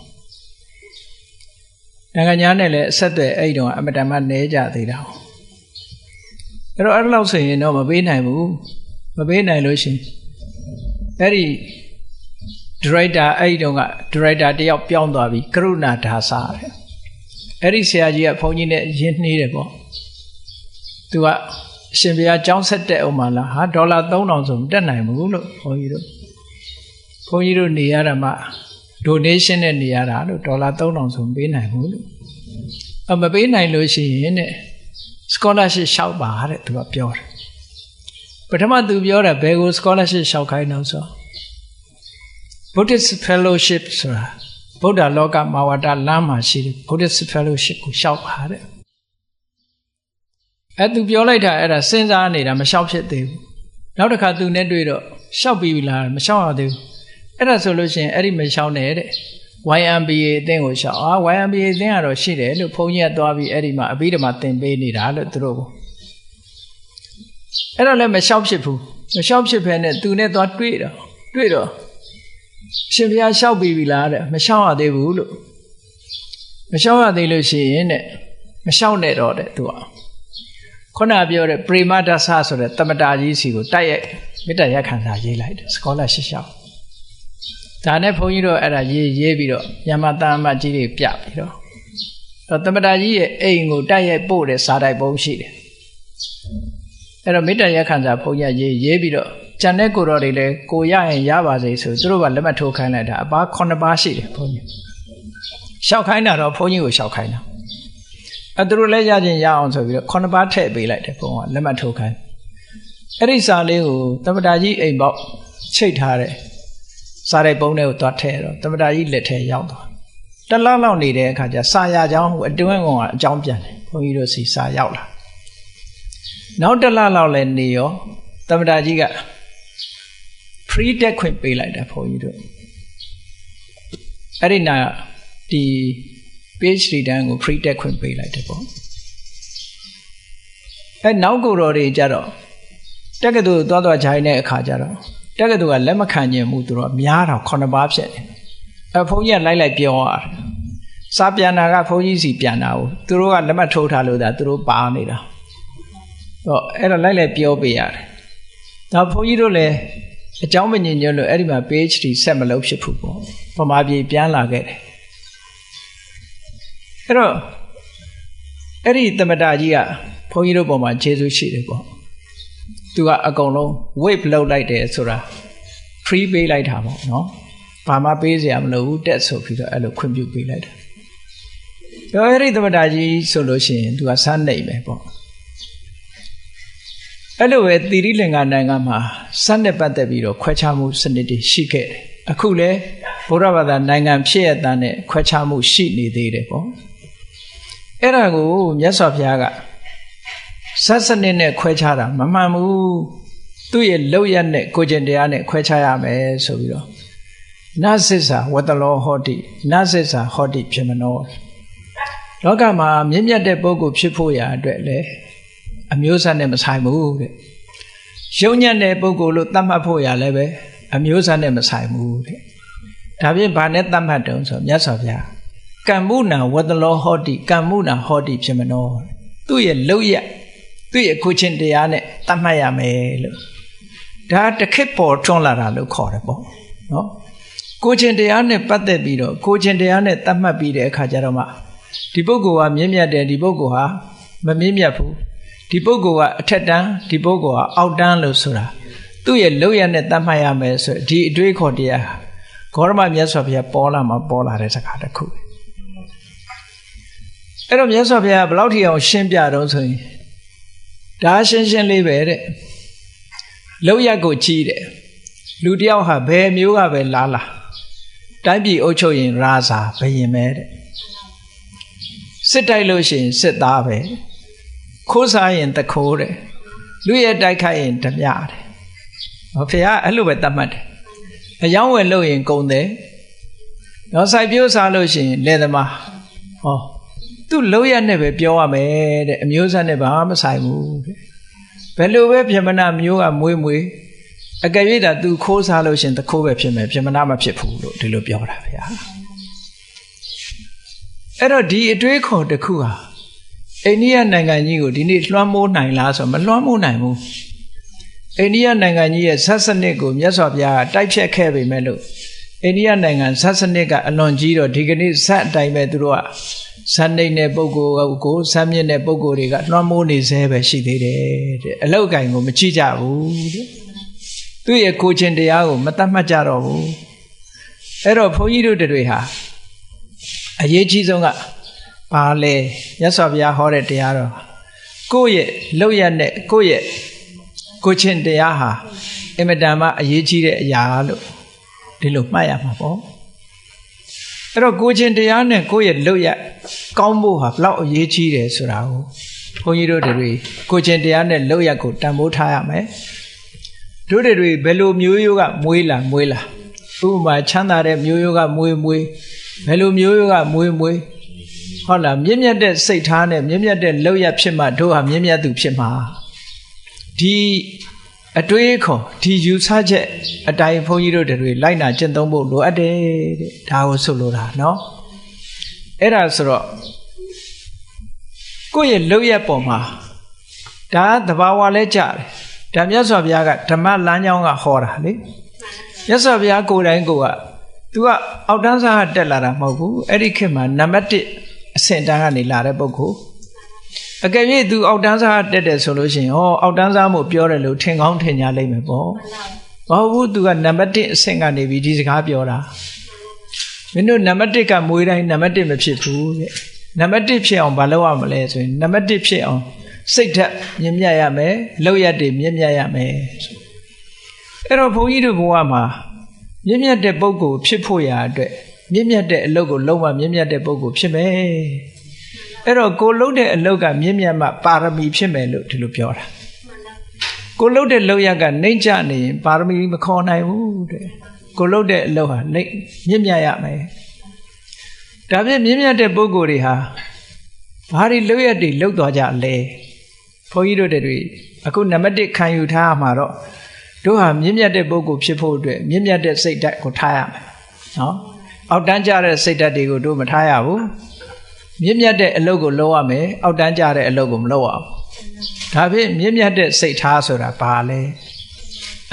[SPEAKER 1] နိုင်ငံခြားနဲ့လည်းဆက်သွယ်အဲ့ဒီတုန်းကအမတန်မှနည်းကြသေးတာအဲ့တော့အဲ့လောက်ဆိုရင်တော့မပေးနိုင်ဘူးမပေးနိုင်လို့ရှင်အဲ့ဒီ director အဲ့ဒီတုန်းက director တယောက်ပြောင်းသွားပြီကရုဏာဒါစာတဲ့အဲ့ဒီဆရာကြီးကဘုန်းကြီးနဲ့ရင်းနှီးတယ်ပေါ့သူကအရှင်ဘုရားကျောင်းဆက်တဲ့ဥမာလားဟာဒေါ်လာ3000ဆိုမတက်နိုင်ဘူးလို့ဘုန်းကြီးတို့နေရတာမှ donation နဲ့နေရတာလို့ဒေါ်လာ3000ဆိုမပေးနိုင်ဘူးလို့မပေးနိုင်လို့ရှိရင်တဲ့ scholarship လျှောက်ပါတဲ့သူကပြောတယ်ပထမသူပြောတာဘယ်ကို scholarship လျှောက်ခိုင်းတော့ဆိုBuddhist Fellowship ဆိုတာဗုဒ္ဓလောကမာဝတ္တလမ်းမှာရှိတယ် Buddhist Fellowship ကိုလျှောက်ပါတဲ့အဲ့သူပြောလိုက်တာအဲ့ဒါစဉ်းစားနေတာမလျှောက်ဖြစ်သေးဘူးနောက်တစ်ခါသူနဲ့တွေ့တော့လျှောက်ပြီးပြီလားမလျှောက်ရသေးဘူးအဲ့ဒါဆိုလို့ရှိရင်အဲ့ဒီမလျှောက်နဲ့တဲ့ YMBA အသင်းကိုလျှောက်YMBA အသင်းကတော့ရှိတယ်လို့ဘုန်းကြီးကသွားပြီးအဲ့ဒီမှာအဘိဓမ္မာသင်ပေးနေတာလို့သူတို့အဲ့တော့လည်းမလျှောက်ဖြစ်ဘူးမလျှောက်ဖြစ်ဖ ೇನೆ သူနဲ့သွားတွေ့တော့ရှင်ဘုရားလျှောက်ပြီးပြီလားတဲ့မလျှောက်ရသေးဘူးလို့မလျှောက်ရသေးလို့ရှိရင်တဲ့မလျှောက်နဲ့တော့တဲ့သူကခုနပြောတဲ့ပရိမတ္တဆဆိုတဲ့တမတာကြီးစီကိုတိုက်ရိုက်မေတ္တာရက်ခံစာရေးလိုက်တယ်စကောလာရှစ်လျှောက်ဒါနဲ့ဘုန်းကြီးတို့အဲ့ဒါရေးပြီးတော့မြန်မာတန်အမတ်ကြီးတွေပြပြီးတော့တမတာကြီးရဲ့အိမ်ကိုတိုက်ရိုက်ပို့တဲ့စာတိုက်ပုံးရှိတယ်အဲ့တော့မေတ္တာရက်ခံစာဘုန်းကြီးရေးပြီးတော့ကျန်တဲ့ကိုတော်တွေလည်းကိုရရင်ရပါစေဆိုသူတို့ကလက်မှတ်ထိုးခိုင်းလိုက်တာအပါ9ပါးရှိတယ်ဘုန်းကြီးလျှောက်ခိုင်းတာတော့ဘုန်းကြီးကိုလျှောက်ခိုင်းတာအဲ့သူတို့လည်းရခြင်းရအောင်ဆိုပြီးတော့9ပါးထည့်ပေးလိုက်တယ်ဘုန်းကလက်မှတ်ထိုးခိုင်းအဲ့ဒီစာလေးကိုတမတာကြီးအိမ်ပေါက်ချိတ်ထားတဲ့စာရိုက်ပုံးထဲကိုသွားထည့်တော့တမတာကြီးလက်ထဲရောက်သွားတလောက်လောက်နေတဲ့အခါကျစာရကြောင်းအတွင်းကောင်ကအကြောင်းပြန်တယ်ဘုန်းကြီးတို့စီစာရောက်လာနောက်တလောက်လောက်လည်းနေရောတမတာကြီးကfree တက်ခွင့်ပေးလိုက်တာဘုန်းကြီးတို့အဲ့ဒီနာဒီ PhD တန်းကို free တက်ခွင့်ပေးလိုက်တယ်ပေါ့အဲ့နောက်ကိုယ်တော်တွေကြတော့တက္ကသိုလ်သွားခြိုင်းတဲ့အခါကျတော့တက္ကသိုလ်ကလက်မခံခြင်းမှုသူတို့များတော့9ပါးဖြစ်တယ်အဲ့ဘုန်းကြီးကလိုက်ပြောရတယ်စာပြန်တာကဘုန်းကြီးစီပြန်တာကိုသူတို့ကလက်မှတ်ထိုးထားလို့ဒါသူတို့ပါနေတာတော့အဲ့တော့လိုက်ပြောပေးရတယ်ဒါဘုန်းကြီးတို့လည်းအကြောင်းမညင်ညွတ်လို့အဲ့ဒီမှာ PhD ဆက်မလုပ်ဖြစ်ဘူးပေါ့ဗမာပြည်ပြန်လာခဲ့တယ်အဲ့တော့အဲ့ဒီသမတာကြီးကဘုန်းကြီးတို့ပေါ်မှာကျေးဇူးရှိတယ်ပေါ့သူကအကုန်လုံး wave လုပ်လိုက်တယ်ဆိုတာ free ပေးလိုက်တာပေါ့နော် ဘာမှပေးစရာမလိုဘူးတက်ဆိုပြီးတော့အဲ့လိုခွင့်ပြုပေးလိုက်တယ်တော့အဲ့ဒီသမတာကြီးဆိုလို့ရှိရင်သူကစမ်းနိုင်မယ်ပေါ့အဲ့လိုပဲသီရိလင်္ကာနိုင်ငံမှာစမ်းနဲ့ပတ်သက်ပြီးတော့ခွဲခြားမှုစနစ်တွေရှိခဲ့တယ်အခုလဲဗုဒ္ဓဘာသာနိုင်ငံဖြစ်ရတဲ့နဲ့ခွဲခြားမှုရှိနေသေးတယ်ပေါ့အဲ့ဒါကိုမြတ်စွာဘုရားကစနစ်နဲ့ခွဲခြားတာမမှန်ဘူးသူ့ရဲ့လောက်ရနဲ့ကိုကျင်တရားနဲ့ခွဲခြားရမယ်ဆိုပြီးတော့နသစ္စာဝတ္တလောဟောတိနသစ္စာဟောတိဖြစ်မနောလောကမှာမြင့်မြတ်တဲ့ပုဂ္ဂိုလ်ဖြစ်ဖို့ရာအတွက်လေအမျိုးအစားနဲ့မဆိုင်ဘူးတဲ့ယုံညံ့တဲ့ပုဂ္ဂိုလ်လို့သတ်မှတ်ဖို့ရာလည်းပဲအမျိုးအစားနဲ့မဆိုင်ဘူးတဲ့ဒါဖြင့်ဘာနဲ့သတ်မှတ်တုံးဆိုမြတ်စွာဘုရားကမ္မုနာဝတ္တလောဟောတိကမ္မုနာဟောတိဖြစ်မနောသူ့ရဲ့လောက်ရသူ့ရဲ့ကိုချင်းတရားနဲ့သတ်မှတ်ရမယ်လို့ဒါတခက်ပေါ်ထွန်းလာတာလို့ခေါ်တယ်ပေါ့နော်ကိုချင်းတရားနဲ့ပတ်သက်ပြီးတော့ကိုချင်းတရားနဲ့သတ်မှတ်ပြီးတဲ့အခါကျတော့မှဒီပုဂ္ဂိုလ်ကမြင့်မြတ်တယ်ဒီပုဂ္ဂိုလ်ဟာမမြင့်မြတ်ဘူးဒီပုဂ္ဂိုလ်ကအထက်တန်းဒီပုဂ္ဂိုလ်ကအောက်တန်းလို့ဆိုတာသူ့ရဲ့လောက်ရနဲ့သတ်မှတ်ရမယ်ဆိုဒီအတွေးခေါ်တရားဂေါရမမြတ်စွာဘုရားပေါ်လာတဲ့စကားတစ်ခုအဲ့တော့မြတ်စွာဘုရားဘယ်လောက်ထိအောင်ရှင်းပြတော့ဆိုရင်ဒါရှင်းလေးပဲတဲ့လောက်ရကိုကြီးတယ်လူတယောက်ဟာဘယ်မျိုးကပဲလာတိုင်းပြည်အုပ်ချုပ်ရင်ရာဇာဘယင်ပဲတဲ့စစ်တိုက်လို့ရှိရင်စစ်သားပဲခိုးစားရင်တခိုးတယ်လူရဲ့တိုက်ခိုက်ရင်ဓမြတယ်ဘုရားအဲ့လိုပဲတတ်မှတ်တယ်အယောင်းဝယ်လို့ရင်ကုန်တယ်တော့စိုက်ပျိုးစားလို့ရှိရင်လယ်သမားဟောသူ့လောက်ရနဲ့ပဲပြောရမယ်တဲ့အမျိုးစားနဲ့ဘာမှမဆိုင်ဘူးတဲ့ဘယ်လိုပဲပြမနာမျိုးကမွေးအကယ်၍သာသူခိုးစားလို့ရှင်တခိုးပဲဖြစ်မယ်ပြမနာမဖြစ်ဘူးလို့ဒီလိုပြောတာဗျာအဲ့တော့ဒီအတွေးခေါ်တစ်ခုဟာအိန္ဒိယနိုင်ငံကြီးကိုဒီနေ့လွှမ်းမိုးနိုင်လားဆိုမလွှမ်းမိုးနိုင်ဘူးအိန္ဒိယနိုင်ငံကြီးရဲ့ဇတ်စနစ်ကိုမြတ်စွာဘုရားတိုက်ဖြတ်ခဲ့ပေမဲ့လို့အိန္ဒိယနိုင်ငံဇတ်စနစ်ကအလွန်ကြီးတော့ဒီကနေ့ဇတ်အတိုင်းပဲသူတို့ကဇတ်နေတဲ့ပုဂ္ဂိုလ်ကိုဇတ်မြင့်တဲ့ပုဂ္ဂိုလ်တွေကလွှမ်းမိုးနေသေးပဲရှိသေးတယ်တဲ့အလောက်ကင်ကိုမကြည့်ကြဘူးတဲ့သူ့ရဲ့ကိုချင်းတရားကိုမတတ်မှတ်ကြတော့ဘူးအဲ့တော့ဘုန်းကြီးတို့တွေဟာအရေးကြီးဆုံးကဘာလဲမြတ်စွာဘုရားဟောတဲ့တရားတော်ကိုယ့်ရဲ့လောက်ရနဲ့ကိုယ့်ရဲ့ကိုချင်းတရားဟာအင်မတန်မှအရေးကြီးတဲ့အရာလို့ဒီလိုမှတ်ရမှာပေါ့အဲ့တော့ကိုချင်းတရားနဲ့ကိုယ့်ရဲ့လောက်ရကောင်းဖို့ဟာဘလောက်အရေးကြီးတယ်ဆိုတာကိုဘုန်းကြီးတို့တွေကိုချင်းတရားနဲ့လောက်ရကိုတန်ဖိုးထားရမယ်တို့တွေဘယ်လိုမျိုးရိုးကမွေးလာဥပမာချမ်းသာတဲ့မျိုးရိုးကမွေးဘယ်လိုမျိုးရိုးကမွေးဟုတ်လားမြင့်မြတ်တဲ့စိတ်ထားနဲ့မြင့်မြတ်တဲ့လောက်ရဖြစ်မှတို့ဟာမြင့်မြတ်သူဖြစ်မှာဒီအတွေးခေါ်ဒီယူဆချက်အတိုင်းဘုန်းကြီးတို့တွေလိုက်နာကျင့်သုံးဖို့လိုအပ်တယ်တဲ့ဒါကိုဆိုလိုတာနော်အဲ့ဒါဆိုတော့ကိုယ့်ရဲ့လောက်ရပုံမှာဒါသဘာဝလဲကြတယ်ဒါမြတ်စွာဘုရားကဓမ္မလမ်းကြောင်းကဟောတာလေမြတ်စွာဘုရားကိုယ်တိုင်ကိုကသူကအောက်တန်းစားကတက်လာတာမဟုတ်ဘူးအဲ့ဒီခေတ်မှာနံပါတ်1အဆင့်တန်းကနေလာတဲ့ပုဂ္ဂိုလ်အကယ်၍သူအောက်တန်းစားတက်တယ်ဆိုလို့ရှိရင်အောက်တန်းစားမှုပြောတယ်လို့ထင်ကောင်းထင်ကြလိမ့်မယ်ပေါ့ဘာဘူးသူကနံပါတ်1အဆင့်ကနေပြီးဒီစကားပြောတာမင်းတို့နံပါတ်1ကမွေးတိုင်းနံပါတ်1မဖြစ်ဘူးတဲ့နံပါတ်1ဖြစ်အောင်ဘာလုပ်ရမလဲဆိုရင်နံပါတ်1ဖြစ်အောင်စိတ်ဓာတ်မြင့်မြတ်ရမယ်လောက်ရတဲ့မြင့်မြတ်ရမယ်အဲ့တော့ဘုန်းကြီးတို့ဘဝမှာမြင့်မြတ်တဲ့ပုဂ္ဂိုလ်ဖြစ်ဖို့ရာအတွက်မြင့်မြတ်တဲ့အလုပ်ကိုလုံးဝမြင့်မြတ်တဲ့ပုဂ္ဂိုလ်ဖြစ်မယ်အဲ့တော့ကိုလုပ်တဲ့အလုပ်ကမြင့်မြတ်မှပါရမီဖြစ်မယ်လို့ဒီလိုပြောတာကိုလုပ်တဲ့လုပ်ရကနှိမ့်ချနေရင်ပါရမီမခေါ်နိုင်ဘူးတဲ့ကိုလုပ်တဲ့အလုပ်ဟာမြင့်မြတ်ရမယ်ဒါဖြင့်မြင့်မြတ်တဲ့ပုဂ္ဂိုလ်တွေဟာဘာတွေလုပ်ရတွေလုပ်သွားကြလဲဘုန်းကြီးတို့တွေအခုနံပါတ်1ခံယူထားမှာတော့တို့ဟာမြင့်မြတ်တဲ့ပုဂ္ဂိုလ်ဖြစ်ဖို့အတွက်မြင့်မြတ်တဲ့စိတ်ဓာတ်ကိုထားရမယ်နော်အောက်တန်းကျတဲ့စိတ်ဓာတ်တွေကိုတို့မထားရဘူးမြင့်မြတ်တဲ့အလုပ်ကိုလုပ်ရမယ်အောက်တန်းကျတဲ့အလုပ်ကိုမလုပ်အောင်ဒါဖြင့်မြင့်မြတ်တဲ့စိတ်ထားဆိုတာဘာလဲ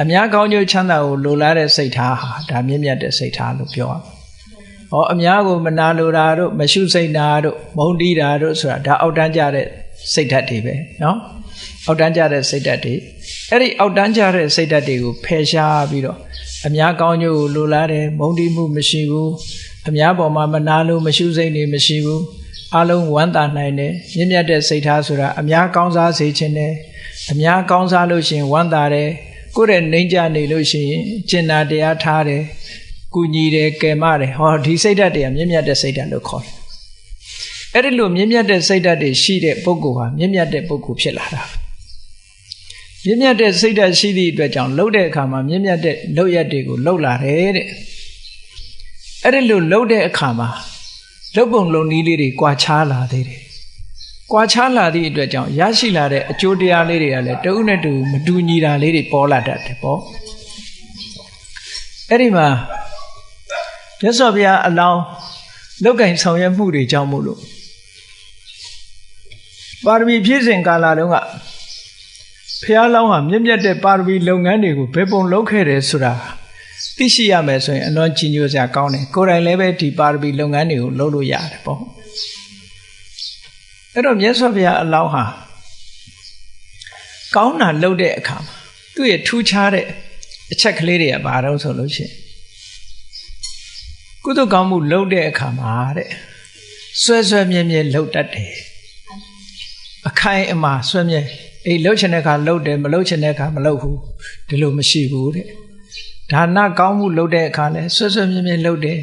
[SPEAKER 1] အများကောင်းကျိုးချမ်းသာကိုလိုလားတဲ့စိတ်ထားဟာဒါမြင့်မြတ်တဲ့စိတ်ထားလို့ပြောရမယ်အများကိုမနာလိုတာတို့မရှုစိတ်နာတို့မုန်းတီးတာတို့ဆိုတာဒါအောက်တန်းကျတဲ့စိတ်ဓာတ်တွေပဲနော်အောက်တန်းကျတဲ့စိတ်ဓာတ်တွေအဲ့ဒီအောက်တန်းကျတဲ့စိတ်ဓာတ်တွေကိုဖယ်ရှားပြီးတော့ အများကောင်းကျိုးကိုလိုလားတယ်မုန်းတိမှုမရှိဘူးအများပေါ်မှာမနာလို့မရှိစိတ်နေမရှိဘူးအလုံးဝမ်းသာနိုင်တယ်မြင့်မြတ်တဲ့စိတ်ထားဆိုတာအများကောင်းစားစေခြင်းတယ်အများကောင်းစားလို့ရှိရင်ဝမ်းသာတယ်ကိုယ့်ရဲ့နှိမ့်ကြနေလို့ရှိရင်ကျင်နာတရားထားတယ်ကုညီတယ်ကယ်မတယ်ဟောဒီစိတ်ဓာတ်တွေကမြင့်မြတ်တဲ့စိတ်ဓာတ်လို့ခေါ်တယ်အဲ့ဒီလိုမြင့်မြတ်တဲ့စိတ်ဓာတ်တွေရှိတဲ့ပုဂ္ဂိုလ်ဟာမြင့်မြတ်တဲ့ပုဂ္ဂိုလ်ဖြစ်လာတာမြင့်မြတ်တဲ့စိတ်ဓာတ်ရှိသည့်အတွက်ကြောင့်လှုပ်တဲ့အခါမှာမြင့်မြတ်တဲ့လှုပ်ရက်တွေကိုလှုပ်လာတယ်တဲ့အဲ့ဒီလိုလှုပ်တဲ့အခါမှာလှုပ်ပုံလုံနည်းလေးတွေကွာခြားလာသေးတယ်ကွာခြားလာသည့်အတွက်ကြောင့်ရရှိလာတဲ့အကျိုးတရားလေးတွေကလည်းတဦးနဲ့တူမတူညီတာလေးတွေပေါ်လာတတ်တယ်ပေါ့အဲ့ဒီမှာမြတ်စွာဘုရားအလောင်းလောက်ကင်ဆောင်ရွက်မှုတွေကြောင့်မို့လို့ပါရမီဖြည့်စဉ်ကာလတုန်းကဘုရားလောင်းဟာမြင့်မြတ်တဲ့ပါရမီလုပ်ငန်းတွေကိုဘယ်ပုံလုပ်ခဲ့တယ်ဆိုတာသိရှိရမယ်ဆိုရင်အလွန်ကြီးညိုစရာကောင်းတယ်ကိုယ်တိုင်လည်းပဲဒီပါရမီလုပ်ငန်းတွေကိုလုပ်လို့ရတယ်ပေါ့အဲ့တော့မြတ်စွာဘုရားအလောင်းဟာကောင်းတာလုပ်တဲ့အခါမှာသူ့ရဲ့ထူးခြားတဲ့အချက်ကလေးတွေကဘာတော့ဆိုလို့ရှိရင်ကုသိုလ်ကောင်းမှုလုပ်တဲ့အခါမှာတဲ့ဆွဲဆွဲမြဲမြဲလုပ်တတ်တယ်အခိုင်အမာဆွဲမြဲအေးလှုပ်ချင်တဲ့အခါလှုပ်တယ်မလှုပ်ချင်တဲ့အခါမလှုပ်ဘူးဒီလိုမရှိဘူးတဲ့ဒါနကောင်းမှုလုပ်တဲ့အခါလဲဆွဲဆွဲမြဲမြဲလုပ်တယ်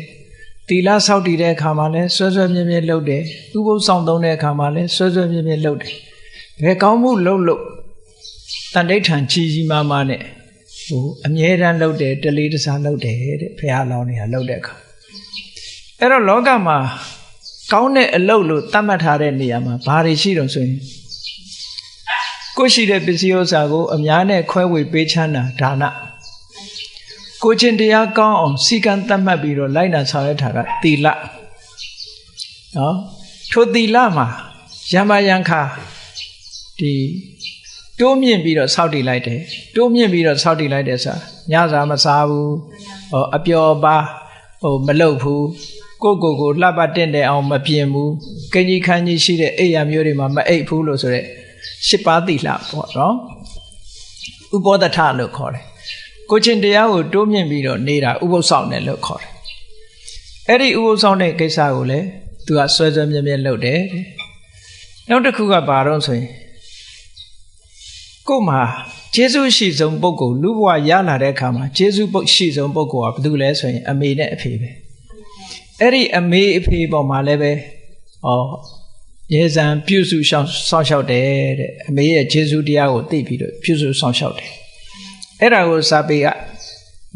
[SPEAKER 1] သီလဆောက်တည်တဲ့အခါမှာလဲဆွဲဆွဲမြဲမြဲလုပ်တယ်ဥပုသ်ဆောင်သုံးတဲ့အခါမှာလဲဆွဲဆွဲမြဲမြဲလုပ်တယ်ဘယ်ကောင်းမှုလုပ်လို့တန်ဋိဌာန်ကြီးကြီးမားမားနဲ့ဟိုအမြဲတမ်းလုပ်တယ်တလေးတစားလုပ်တယ်တဲ့ဘုရားလောင်းနေတာလုပ်တဲ့အခါအဲ့တော့လောကမှာကောင်းတဲ့အလုပ်လို့သတ်မှတ်ထားတဲ့နေရာမှာဘာတွေရှိတော့ဆိုရင်ကိုရှိတဲ့ပစ္စည်းဥစ္စာကိုအများနဲ့ခွဲဝေပေးချမ်းတာဒါနကိုချင်းတရားကောင်းအောင်စီကံသတ်မှတ်ပြီးတော့လိုက်နာဆောင်ရွက်တာကသီလနော်ထိုသီလမှာယမယံခါဒီတိုးမြင့်ပြီးတော့စောင့်တည်လိုက်တယ်တိုးမြင့်ပြီးတော့စောင့်တည်လိုက်တယ်ဆိုတာညစာမစားဘူးဟောအပျော်ပါဟိုမလုပ်ဘူးကိုလှပတင့်တယ်အောင်မပြင်ဘူးကင်ကြီးခန်းကြီးရှိတဲ့အိယာမျိုးတွေမှာမအိပ်ဘူးလို့ဆိုရဲ၈ပါးသီလပေါ့နော်ဥပောဒထလို့ခေါ်တယ်ကိုချင်းတရားကိုတိုးမြင့်ပြီးတော့နေတာဥပုသ်ဆောင်တယ်လို့ခေါ်တယ်အဲ့ဒီဥပုသ်ဆောင်တဲ့ကိစ္စကိုလည်းသူကဆွဲဆွဲမြဲမြဲလုပ်တယ်နောက်တစ်ခုကဘာတော့ဆိုရင်ကို့မှာကျေးဇူးရှိဆုံးပုဂ္ဂိုလ်လူဘဝရလာတဲ့အခါမှာကျေးဇူးရှိဆုံးပုဂ္ဂိုလ်ကဘာလို့လဲဆိုရင်အမေနဲ့အဖေပဲအဲ့ဒီအမေအဖေပေါ်မှာလည်းပဲရေစံပြုစုဆောင်ရှောက်တယ်တဲ့အမေရဲ့ကျေးဇူးတရားကိုသိပြီးတော့ပြုစုဆောင်ရှောက်တယ်အဲ့ဒါကိုစာပေက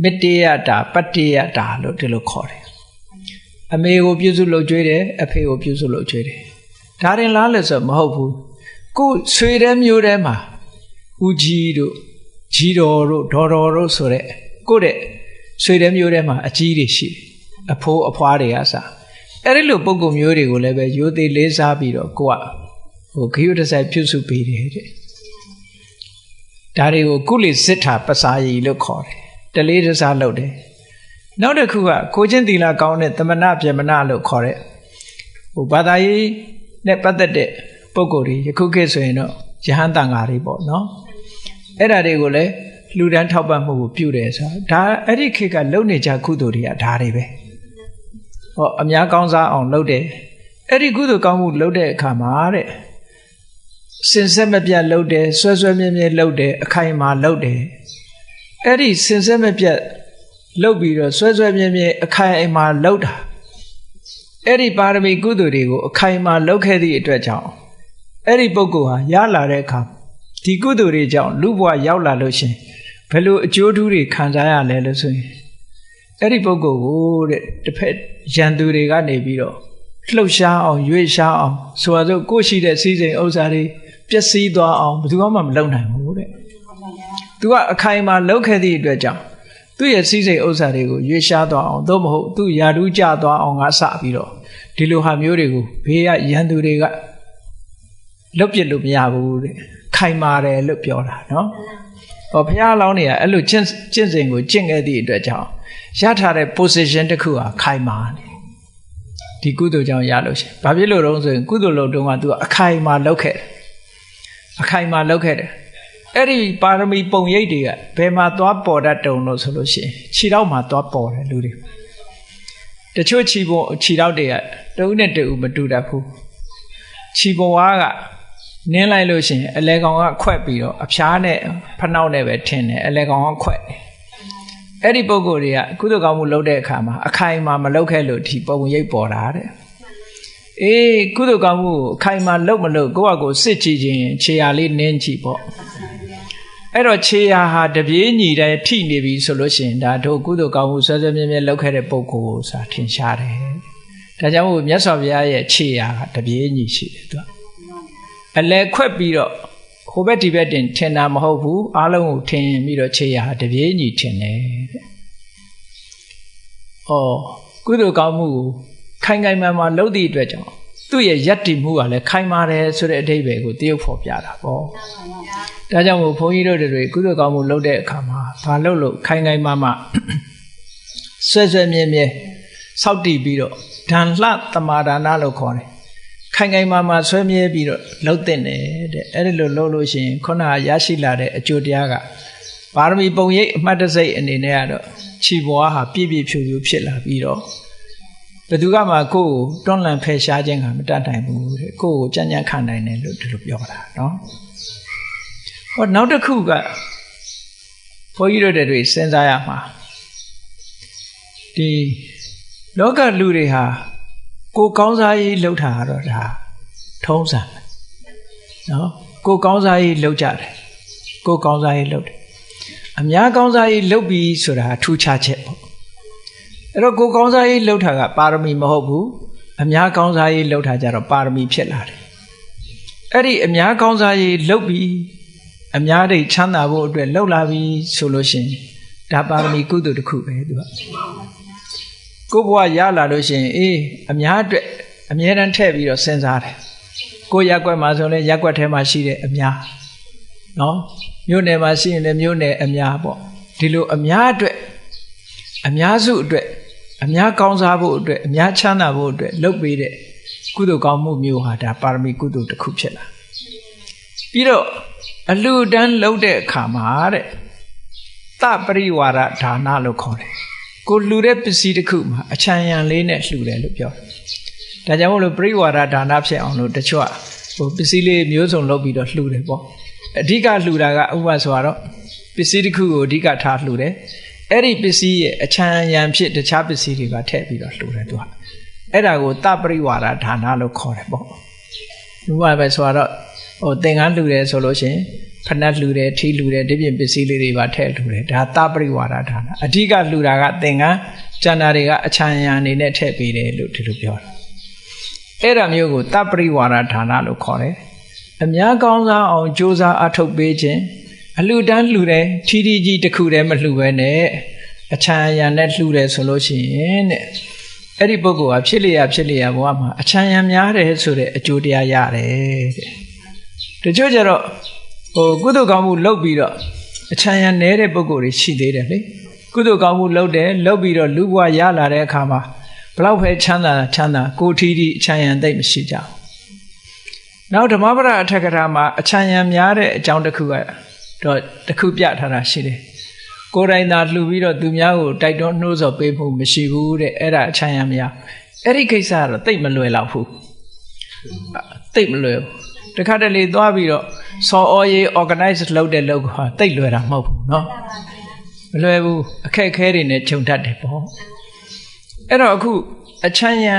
[SPEAKER 1] မတ္တယတာပတ္တယတာလို့ဒီလိုခေါ်တယ်အမေကိုပြုစုလုပ်ကြွေးတယ်အဖေကိုပြုစုလုပ်ကြွေးတယ်ဒါရင်လားလို့ဆိုမဟုတ်ဘူးကိုယ်ဆွေတဲ့မျိုးထဲမှာဦးကြီးတို့ကြီးတော်တို့ဒေါ်တော်တို့ဆိုတဲ့ကိုယ့်တဲ့ဆွေတဲ့မျိုးထဲမှာအကြီးတွေရှိတယ်အဖိုးအဖွားတွေကစားအဲ့ဒီလိုပုံကုမျိုးတွေကိုလည်းပဲရိုသေလေးစားပြီးတော့ကိုကဟိုဂယုတဆိုင်ပြုစုပေးတယ်တဲ့ဒါတွေကိုကုလိစစ်ထာပစာယီလို့ခေါ်တယ်တလေးတစားလုပ်တယ်နောက်တစ်ခုကကိုချင်းသီလကောင်းတဲ့သမဏဗြဟ္မဏလို့ခေါ်တဲ့ဟိုဘာသာရေးနဲ့ပတ်သက်တဲ့ပုဂ္ဂိုလ်တွေယခုခေတ်ဆိုရင်တော့ယဟန်တန်ဃာတွေပေါ့နော်အဲ့ဒါတွေကိုလည်းလူတန်းထောက်ပံ့မှုကိုပြုတယ်ဆိုတာဒါအဲ့ဒီခေတ်ကလုပ်နေကြကုသိုလ်တွေကဒါတွေပဲဟောအများကောင်းစားအောင်လုပ်တယ်အဲ့ဒီကုသိုလ်ကောင်းမှုလုပ်တဲ့အခါမှာတဲ့စင်ဆက်မပြတ်လုပ်တယ်ဆွဲဆွဲမြဲမြဲလုပ်တယ်အခိုင်အမာလုပ်တယ်အဲ့ဒီစင်ဆက်မပြတ်လုပ်ပြီးတော့ဆွဲဆွဲမြဲမြဲအခိုင်အမာလုပ်တာအဲ့ဒီပါရမီကုသိုလ်တွေကိုအခိုင်အမာလုပ်ခဲ့သည့်အတွက်ကြောင့်အဲ့ဒီပုဂ္ဂိုလ်ဟာရလာတဲ့အခါဒီကုသိုလ်တွေကြောင့်လူဘဝရောက်လာလို့ရှင်ဘယ်လိုအကျိုးထူးတွေခံစားရလဲလို့ဆိုရင်အဲ့ဒီပုဂ္ဂိုလ်ကိုတဲ့တစ်ဖက်ရန်သူတွေကနေပြီးတော့လှုပ်ရှားအောင်ရွေ့ရှားအောင်ဆိုတော့ကိုရှိတဲ့စည်းစိမ်ဥစ္စာတွေပျက်စီးသွားအောင်ဘယ်သူမှမလုပ်နိုင်ဘူးတဲ့သူကအခိုင်အမာလုပ်ခဲ့သည့်အတွက်ကြောင့်သူ့ရဲ့စည်းစိမ်ဥစ္စာတွေကိုရွေ့ရှားသွားအောင်သို့မဟုတ်သူ့ယာတူးကျသွားအောင်ငါစပြီးတော့ဒီလိုဟာမျိုးတွေကိုဘေးကရန်သူတွေကလုတ်ပြစ်လို့မရဘူးတဲ့ခိုင်မာတယ်လို့ပြောတာနော်ဟောဘုရားလောင်းတွေကအဲ့လိုကျင့်စဉ်ကိုကျင့်ခဲ့သည့်အတွက်ကြောင့်ရထားတဲ့ position တစ်ခုဟာခိုင်မာတယ်ဒီကုသိုလ်ကြောင့်ရလို့ရှိရင်ဘာဖြစ်လို့တော့ဆိုရင်ကုသိုလ်လုပ်တုန်းကသူကအခိုင်မာလုပ်ခဲ့တယ်အခိုင်မာလုပ်ခဲ့တယ် Eri parami pong yaidia, Bema tua border don't know solution. Chirama tua border, Ludi. The church chirao dea, don't let the Uber do that poo. Chiboaga, Nela Lucian, a leg on a quappio, a chane, panau never ten, a leg on quack. Eri Bogoria, Kudogamu lode kama, a kaima maloka luti, but we border. Kudogamu, kaima lomalo, go sit jin, chiali nenchipo. Ero chia had the Vieni, the teeny solution that Kudogamu says a located boko, satin shade. Tajamu, yes of ya chia, the Vieni sheet. A leg quappio. Hobeti bedin tenam hobu, along 10 miro chia, the Vieni tene. Oh, Kudogamu, Kangai Mama Lodi Dredger. သူ့ရဲ့ယက်တည်မှုကလည်းခိုင်မာတယ်ဆိုတဲ့အဓိပ္ပာယ်ကိုတရုပ်ဖော်ပြတာပေါ့ဒါကြောင့်မို့ဘုန်းကြီးတို့တွေကုသိုလ်ကောင်းမှုလုပ်တဲ့အခါမှာဘာလုပ်လို့ခိုင်ခိုင်မာမာဆွဲဆွဲမြဲမြဲစောင့်တည်ပြီးတော့ဓာန်လှသမာဒါနလို့ခေါ်တယ်ခိုင်ခိုင်မာမာဆွဲမြဲပြီးတော့လှုပ်တဲ့တဲ့အဲ့ဒီလိုလှုပ်လို့ရှိရင်ခုနကရရှိလာတဲ့အကျိုးတရားကပါရမီပုံရိပ်အမှတ်တစိတ်အနေနဲ့ကတော့ခြေပွားဟာပြည့်ပြည့်ဖြူဖြူဖြစ်လာပြီးတော့ဘယ်သူကမှကိုယ်ကိုတွန်းလှန်ဖယ်ရှားခြင်းကမတတ်နိုင်ဘူးတဲ့ကိုယ်ကိုကြံ့ကြံ့ခံနိုင်တယ်လို့ဒီလိုပြောတာနော်ဟောနောက်တစ်ခုကဘုန်းကြီးတို့တွေစဉ်းစားရမှာဒီလောကလူတွေဟာကိုယ်ကောင်းစားရေးလှုပ်တာတော့ဒါထုံးစံနော်ကိုယ်ကောင်းစားရေးလှုပ်ကြတယ်ကိုယ်ကောင်းစားရေးလှုပ်တယ်အများကောင်းစားရေးလှုပ်ပြီးဆိုတာထူးခြားချက်ပေါ့အဲ့တော့ကိုကောင်းစားရေးလှုပ်တာကပါရမီမဟုတ်ဘူးအများကောင်းစားရေးလှုပ်တာကြတော့ပါရမီဖြစ်လာတယ်အဲ့ဒီအများကောင်းစားရေးလှုပ်ပြီးအများတွေချမ်းသာဖို့အတွက်လှုပ်လာပြီးဆိုလို့ရှိရင်ဒါပါရမီကုသိုလ်တစ်ခုပဲသူကကိုဘဝရလာလို့ရှိရင်အများအတွက်အမြဲတမ်းထည့်ပြီးတော့စဉ်းစားတယ်ကိုရက်ွက်မှာဆိုရင်ရက်ွက်ထဲမှာရှိတဲ့အများနော်မြို့နယ်မှာရှိရင်လည်းမြို့နယ်အများပေါ့ဒီလိုအများအတွက်အများစုအတွက်အများကောင်းစားဖို့အတွက်အများချမ်းသာဖို့အတွက်လုပ်ပေးတဲ့ကုသိုလ်ကောင်းမှုမျိုးဟာဒါပါရမီကုသိုလ်တစ်ခုဖြစ်လာပြီးတော့အလှူဒန်းလုပ်တဲ့အခါမှာတဲ့သပရိဝါဒဒါနလို့ခေါ်တယ်ကိုလှူတဲ့ပစ္စည်းတစ်ခုမှာအချမ်းရံလေးနဲ့လှူတယ်လို့ပြောတယ်ဒါကြောင့်မို့လို့ပရိဝါဒဒါနဖြစ်အောင်လို့တချို့ပစ္စည်းလေးမျိုးစုံလုပ်ပြီးတော့လှူတယ်ပေါ့အဓိကလှူတာကဥပမာဆိုတော့ပစ္စည်းတစ်ခုကိုအဓိကထားလှူတယ်အဲ့ဒီပစ္စည်းရဲ့အချမ်းရံဖြစ်တခြားပစ္စည်းတွေကထည့်ပြီးတော့လှူတယ်သူကအဲ့ဒါကိုတပရိဝါဒဒါနလို့ခေါ်တယ်ပေါ့လူကပဲဆိုတော့သင်္ကန်းလှူတယ်ဆိုလို့ရှိရင်ဖနက်လှူတယ်ထီလှူတယ်ဒီပြင်ပစ္စည်းလေးတွေပါထည့်လှူတယ်ဒါတပရိဝါဒဒါနအဓိကလှူတာကသင်္ကန်းကျန်တာတွေကအချမ်းရံအနေနဲ့ထည့်ပေးတယ်လို့ဒီလိုပြောတယ်အဲ့ဒါမျိုးကိုတပရိဝါဒဒါနလို့ခေါ်တယ်အများကောင်းစားအောင်ကြိုးစားအထောက်ပေးခြင်းအလှူဒန်းလှူတယ်ထီထီကြီးတစ်ခုတည်းမလှူဘဲနဲ့အချမ်းရံနဲ့လှူတယ်ဆိုလို့ရှိရင်တဲ့အဲ့ဒီပုဂ္ဂိုလ်ဟာဖြစ်လျက်ဘဝမှာအချမ်းရံများတယ်ဆိုတဲ့အကျိုးတရားရတယ်တဲ့တချို့ကျတော့ကုသိုလ်ကောင်းမှုလုပ်ပြီးတော့အချမ်းရံနေတဲ့ပုဂ္ဂိုလ်တွေရှိသေးတယ်လေကုသိုလ်ကောင်းမှုလုပ်ပြီးတော့လူဘဝရလာတဲ့အခါမှာဘလောက်ပဲချမ်းသာကိုထီထီအချမ်းရံသိမ့်မရှိကြဘူးနောက်ဓမ္မပဒအထက်ကထာမှာအချမ်းရံများတဲ့အကြောင်းတစ်ခုကတော့တခုပြထားတာရှိတယ်ကိုယ်တိုင်သာလှူပြီးတော့သူများကိုတိုက်တွန်းနှိုးဆော်ပေးမှုမရှိဘူးတဲ့အဲ့ဒါအချမ်းရံများအဲ့ဒီကိစ္စကတော့တိတ်မလွယ်တော့ဘူးတိတ်မလွယ်ဘူးတခါတလေသွားပြီးတော့စော်အော်ရေး organize လုပ်တဲ့လုပ်ကတိတ်လွယ်တာမဟုတ်ဘူးเนาะမလွယ်ဘူးအခက်အခဲတွေနဲ့ခြုံတတ်တယ်ပေါ့အဲ့တော့အခုအချမ်းရံ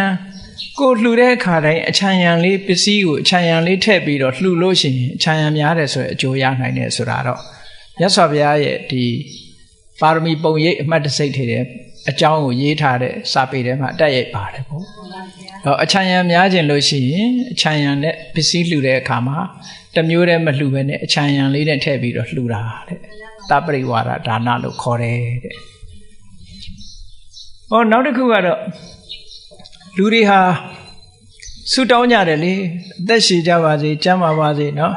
[SPEAKER 1] ကိုလှူတဲ့အခါတိုင်းအချမ်းရံလေးပစ္စည်းကိုအချမ်းရံလေးထည့်ပြီးတော့လှူလို့ရှိရင်အချမ်းရံများတယ်ဆိုရင်အကျိုးရနိုင်တယ်ဆိုတာတော့မြတ်စွာဘုရားရဲ့ဒီပါရမီပုံရိပ်အမှတ်တစိတ်ထဲတဲ့အကြောင်းကိုရေးထားတဲ့စာပေထဲမှာအတက်ရိုက်ပါတယ်ပေါ့တော့အချမ်းရံများခြင်းလို့ရှိရင်အချမ်းရံနဲ့ပစ္စည်းလှူတဲ့အခါမှာတစ်မျိုးတည်းမလှူဘဲနဲ့အချမ်းရံလေးနဲ့ထည့်ပြီးတော့လှူတာတဲ့သပရိဝါဒဒါနလို့ခေါ်တယ်တဲ့ဟောနောက်တစ်ခုကတော့လူတွေဟာဆုတောင်းကြတယ်လေအသက်ရှည်ကြပါစေကျန်းမာပါစေเนาะ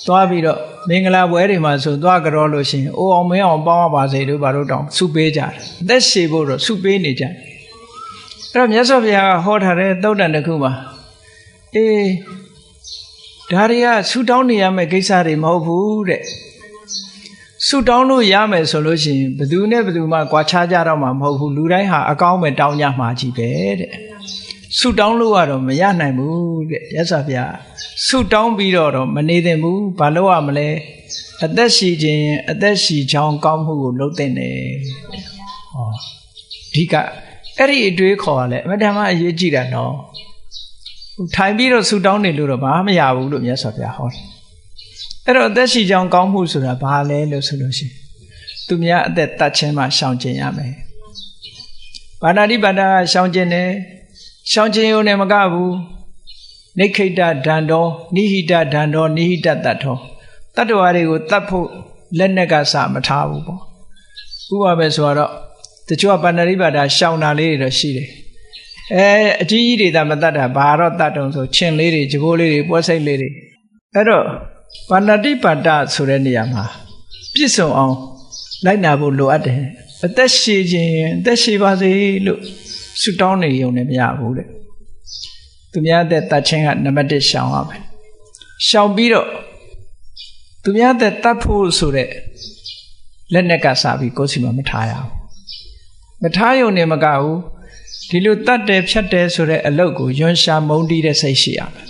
[SPEAKER 1] သွားပြီးတော့မင်္ဂလာပွဲတွေမှာဆိုသွားကြောလို့ရှိရင်အိုအောင်မင်းအောင်ပေါင်းရပါစေတို့ဘာလို့တောင်းဆုပေးကြတယ်အသက်ရှည်ဖို့တော့ဆုပေးနေကြတယ်အဲ့တော့မြတ်စွာဘုရားကဟောထားတဲ့သုတ်တန်တစ်ခုမှာ ဒါတွေကဆူတောင်းနေရမယ့်ကိစ္စတွေမဟုတ်ဘူးတဲ့ဆူတောင်းလို့ရမယ်ဆိုလို့ရှိရင်ဘယ်သူနဲ့ဘယ်သူမှကွာခြားကြတော့မှာမဟုတ်ဘူးလူတိုင်းဟာအကောင်းပဲတောင်းကြမှာကြီးပဲတဲ့ဆူတောင်းလို့ကတော့မရနိုင်ဘူးတဲ့ရသော်ဗျာဆူတောင်းပြီးတော့မနေသင့်ဘူးဘာလို့ရမလဲအသက်ရှိခြင်းအသက်ရှိချောင်းကောင်းမှုကိုလုပ်သင့်တယ်ဟောဒီကအဲ့ဒီအတွေးခေါ်ရလဲအမှန်တမ်းအရေးကြီးတာနော်ထိုင်ပြီးတော့ဆူတောင်းနေလို့တော့ဘာမှမရဘူးလို့မြတ်စွာဘုရားဟောတယ်အဲ့တော့အသက်ရှိချောင်းကောင်းမှုဆိုတာဘာလဲလို့ဆိုလို့ရှိရင်သူများအသက်တတ်ခြင်းမှရှောင်ကျင်ရမယ်ပါဏာတိပါဒကရှောင်ကျင်တယ်ရှောင်ကျင်ရုံနဲ့မကဘူးနိခိတဒန္တောနိဟိတဒန္တောနိဟိတတတ္ထောတတ္တဝါတွေကိုတတ်ဖို့လက်နဲ့ကစမထားဘူးပေါ့ဥပမာပဲဆိုတော့တချို့ကပါဏာတိပါဒရှောင်တာလေးတွေတော့ရှိတယ်အကြီးကြီးတွေသာမတတ်တာဘာတော့တတ်တုံဆိုချင်းလေးတွေကြိုးလေးတွေပွဲစိတ်လေးတွေအဲ့တော့ပါဏာတိပါဒဆိုတဲ့နေရာမှာပြည့်စုံအောင်လိုက်နာဖို့လိုအပ်တယ်အသက်ရှည်ခြင်းအသက်ရှည်ပါစေလို့ဆုတောင်းနေရုံနဲ့မရဘူးတဲ့သူများအသက်တတ်ခြင်းကနံပါတ်1ရှောင်ရမယ်ရှောင်ပြီးတော့သူများအသက်တတ်ဖို့ဆိုတဲ့လက်နဲ့ကစားပြီးကိုယ်စီမှာမထားရဘူးမထားရုံနဲ့မကဘူးဒီလိုတတ်တယ်ဖြတ်တယ်ဆိုတဲ့အလုပ်ကိုယွန်းရှာမုန်းတီးတဲ့စိတ်ရှိရမယ်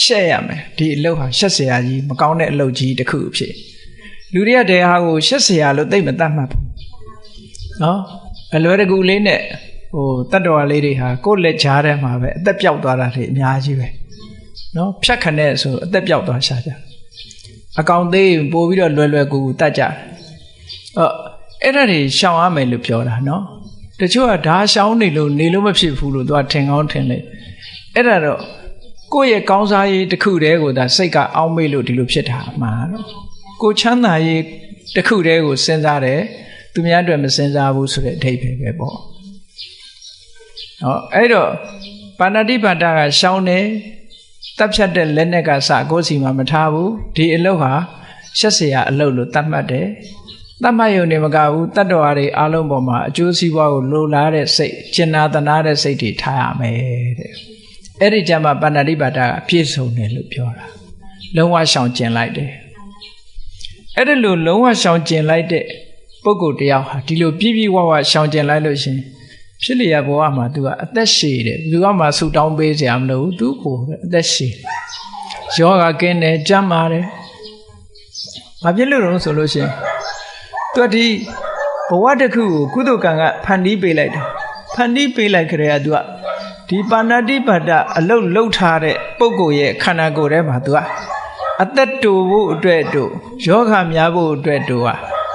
[SPEAKER 1] ရှက်ရမယ်ဒီအလုပ်ဟာရှက်เสียကြီးမကောင်းတဲ့အလုပ်ကြီးတစ်ခုအဖြစ်လူတွေကတဲ့ဟာကိုရှက်เสียလို့သိမတတ်မှတ်ဘူးနော်အလွယ်တကူလေးနဲ့တတ္တဝါလေးတွေဟာကိုယ့်လက်ချားထဲမှာပဲအသက်ပြောက်သွားတာတွေအများကြီးပဲနော်ဖြတ်ခနဲ့ဆိုအသက်ပြောက်သွားရှာကြအကောင်သေးပို့ပြီးတော့လွယ်လွယ်ကူကူတတ်ကြအဲ့ဒါတွေရှောင်ရမယ်လို့ပြောတာနော်တချို့ကဒါရှောင်နေလို့မဖြစ်ဘူးလို့သူကထင်ကောင်းထင်လေအဲ့ဒါတော့ကိုယ့်ရဲ့ကောင်းစားရေးတစ်ခုတည်းကိုဒါစိတ်ကအောင်းမေ့လို့ဒီလိုဖြစ်တာမှာနော်ကိုချမ်းသာရေးတစ်ခုတည်းကိုစဉ်းစားတယ်သူများအတွက်မစဉ်းစားဘူးဆိုတဲ့အဓိပ္ပာယ်ပဲပေါ့အဲ့တော့ပါဏာတိပါဒကရှောင်းတယ်တပ်ဖြတ်တဲ့လက်နဲ့ကစကိုယ်စီမှာမထားဘူးဒီအလုပ်ဟာရှက်เสียအလုပ်လို့သတ်မှတ်တယ်သတ်မှတ်ရုံနဲ့မကဘူးတတ္တဝါတွေအားလုံးပေါ်မှာအကျိုးစီးပွားကိုလိုလားတဲ့စိတ်ကျင်နာသနာတဲ့စိတ်တွေထားရမယ်တဲ့အဲ့ဒီကြမှာပါဏာတိပါဒကပြည့်စုံတယ်လို့ပြောတာလုံးဝရှောင်ကျင်လိုက်တယ်အဲ့ဒါလို့လုံးဝရှောင်ကျင်လိုက်တဲ့ပုဂ္ဂိုလ်တယောက်ဟာဒီလိုပြည့်ပြည့်ဝဝရှောင်ကျင်လိုက်လို့ရှင်ဖြစ်လျက်ဘဝမှာ तू ကအသက်ရှည်တယ်လူကမှဆူတောင်းပေးစရာမလိုဘူး तू ကိုအသက်ရှည်ယောဂကင်းတယ်ကြမ်းပါတယ်ဘာဖြစ်လို့လဲဆိုလို့ရှင် तू ဒီဘဝတစ်ခုကိုကုသိုလ်ကံကဖန်တီးပေးလိုက်တယ်ဖန်တီးပေးလိုက်ကြတဲ့ तू ကဒီပါဏာတိပါဒအလုတ်လှုပ်ထားတဲ့ပုဂ္ဂိုလ်ရဲ့ခန္ဓာကိုယ်ထဲမှာ तू ကအသက်တူဖို့အတွက်တို့ယောဂများဖို့အတွက်တို့က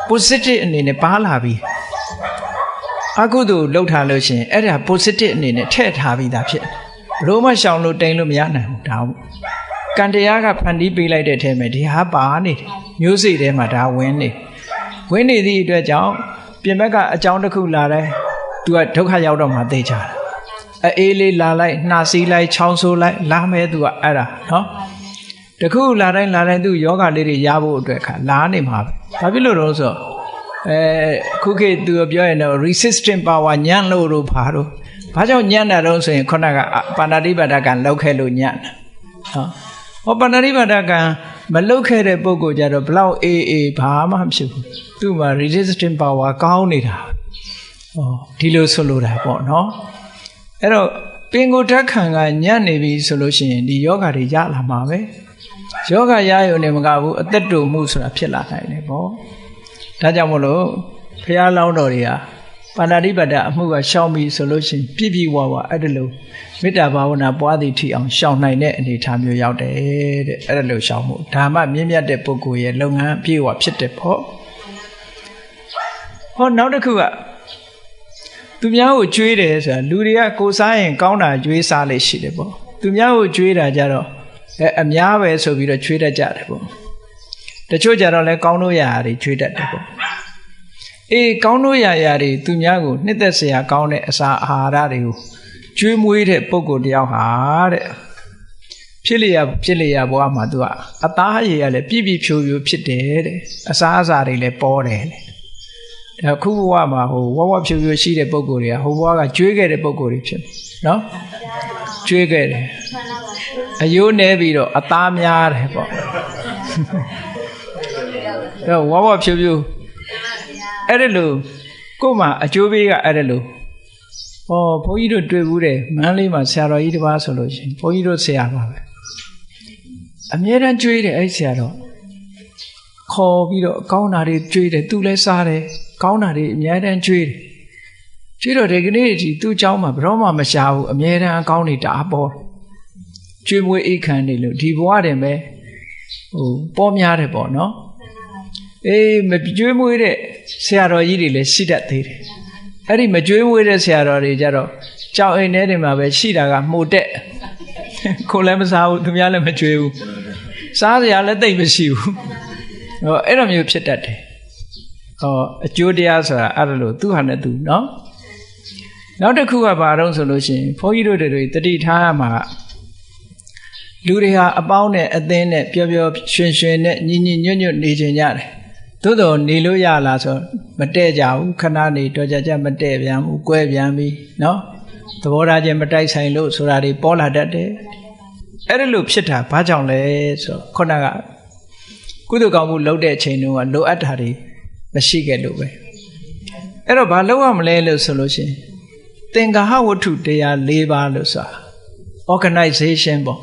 [SPEAKER 1] positive အနေနဲ့ပါလာပြီအကုသိုလ်လှုပ်ထားလို့ရှင်အဲ့ဒါ positive အနေနဲ့ထည့်ထားပြီးသားဖြစ်ဘလို့မှရှောင်လို့တိန်လို့မရနိုင်ဘူးဒါဟုတ်ကံတရားကဖန်တီးပေးလိုက်တဲ့အထဲမှာဒီဟာပါနေတယ်မျိုးစိတ်ထဲမှာဒါဝင်နေသည့်အတွက်ကြောင့်ပြင်ဘက်ကအကြောင်းတစ်ခုလာတယ် तू ကဒုက္ခရောက်တော့မှသိကြတယ်အေးလေးလာလိုက်နှာစီးလိုက်ချောင်းဆိုးလိုက်လာမဲ तू ကအဲ့ဒါနော်တခုလာတိုင်း तू ယောဂလေးတွေရဖို့အတွက်ခါလာနေမှာပဲဘာဖြစ်လို့လဲဆိုတော့ခုခေတ် तू ပြောရင်တော့ resistant power ညံ့လို့ဘာလို့ဘာကြောင့်ညံ့တာတော့ဆိုရင်ခုနကပါဏာတိပါဒကံလောက်ခဲ့လို့ညံ့တာဟောပါဏာတိပါဒကံမလောက်ခဲ့တဲ့ပုံကိုကြတော့ဘလောက်အေးဘာမှမဖြစ်ဘူးသူ့မှာ resistant power ကောင်းနေတာဒီလိုဆိုလိုတာပေါ့နော်အဲ့တော့ပင်ကိုယ်ဓာတ်ခံကညံ့နေပြီဆိုလို့ရှိရင်ဒီယောဂတွေရလာမှာပဲယောဂရရုံနဲ့မကဘူးအသက်တူမှုဆိုတာဖြစ်လာနိုင်တယ်ပေါ့ဒါကြောင့်မို့လို့ဘုရားလောင်းတော်တွေဟာပါဏာတိပါဒအမှုကရှောင်ပြီဆိုလို့ရှိရင်ပြည့်ပြည့်ဝဝအဲ့ဒါလို့မေတ္တာဘာဝနာပွားသည်ထိအောင်ရှောင်နိုင်တဲ့အနေအထားမျိုးရောက်တယ်တဲ့အဲ့ဒါလို့ရှောင်မှုဒါမှမြင့်မြတ်တဲ့ပုဂ္ဂိုလ်ရဲ့လုပ်ငန်းအပြည့်အဝဖြစ်တယ်ပေါ့ဟောနောက်တစ်ခုကသူများကိုကြွေးတယ်ဆိုတာလူတွေကကိုစားရင်ကောင်းတာကြွေးစားလေးရှိတယ်ပေါ့သူများကိုကြွေးတာကြတော့အများပဲဆိုပြီးတော့ကြွေးတတ်ကြတယ်ပေါ့တချို့ကြတော့လဲကောင်းလို့ရတာတွေကြွေးတတ်တယ်ပေါ့ကောင်းလို့ရတာတွေသူများကိုနှစ်သက်စရာကောင်းတဲ့အစာအာဟာရတွေကိုကျွေးမွေးတဲ့ပုဂ္ဂိုလ်တယောက်ဟာတဲ့ဖြစ်လျက်ဘဝမှာ तू ကအသားရည်ရလဲပြည့်ပြည့်ဖြိုးဖြိုးဖြစ်တယ်တဲ့အစာအစာတွေလည်းပေါ်တယ်လေဒါခုဘဝမှာဝဝဖြိုးဖြိုးရှိတဲ့ပုဂ္ဂိုလ်တွေကဟိုဘဝကကျွေးခဲ့တဲ့ပုဂ္ဂိုလ်တွေဖြစ်နော်ကျွေးခဲ့တယ် အယိုးနဲပြီးတော့အသားများတယ်ပေါ့တော့ဝါဝဖြူဖြူအဲ့ဒါလို့ကို့မှာအကျိုးပေးကအဲ့ဒါလို့ဘုန်းကြီးတို့တွေ့ဘူးတယ်မန်းလေးမှာဆရာတော်ကြီးတစ်ပါးဆိုလို့ရှိရင်ဘုန်းကြီးတို့ဆရာပါပဲအမြဲတမ်းကြွေးတယ်အဲ့ဆရာတော်ခေါ်ပြီးတော့ကောင်းတာတွေကြွေးတယ်သူလည်းစားတယ်ကောင်းတာတွေအမြဲတမ်းကြွေးတယ်ကြွေးတော့ဒီကနေ့ဒီသူ့เจ้าမှာဘယ်တော့မှမရှာဘူးအမြဲတမ်းအကောင်းတွေတအားပေါ်ကျွေးမွေးအိတ်ခံနေလို့ဒီဘဝတည်းပဲပေါ်များတယ်ပေါ့နော်အေးမကျွေးမွေးတဲ့ဆရာတော်ကြီးတွေလည်းရှိတတ်သေးတယ်အဲ့ဒီမကျွေးမွေးတဲ့ဆရာတော်တွေကြတော့ကြောက်အိမ်ထဲတွေမှာပဲရှိတာကမှုတက်ကိုလည်းမစားဘူးသူများလည်းမကျွေးဘူးစားစရာလည်းတိတ်မရှိဘူးဟောအဲ့လိုမျိုးဖြစ်တတ်တယ်ဟောအကျိုးတရားဆိုတာအဲ့လိုသူဟာနဲ့သူနော်နောက်တစ်ခုကဘာတော့ဆိုလို့ရှိရင်ဘုန်းကြီးတို့တွေတတိထားရမှာလူတွေဟာအပေါင်းနဲ့အသင်းနဲ့ပျော်ပျော်ရွှင်ရွှင်နဲ့ညီညီညွတ်ညွတ်နေကြတယ်သို့တော်နေလို့ရလားဆိုမတည့်ကြဘူးခဏနေတော့ကြမတည့်ပြန်ဘူးကွဲပြန်ပြီနော်သဘောထားချင်းမတိုက်ဆိုင်လို့ဆိုတာတွေပေါ်လာတတ်တယ်အဲ့ဒါလို့ဖြစ်တာဘာကြောင့်လဲဆိုခုနကကုသိုလ်ကောင်းမှုလုပ်တဲ့အချိန်တုန်းကလိုအပ်တာတွေမရှိခဲ့လို့ပဲအဲ့တော့ဘာလုပ်ရမလဲလို့ဆိုလို့ရှိရင်သင်္ကာဟဝတ္ထုတရား၄ပါးလို့ဆိုတာ organization ပေါ့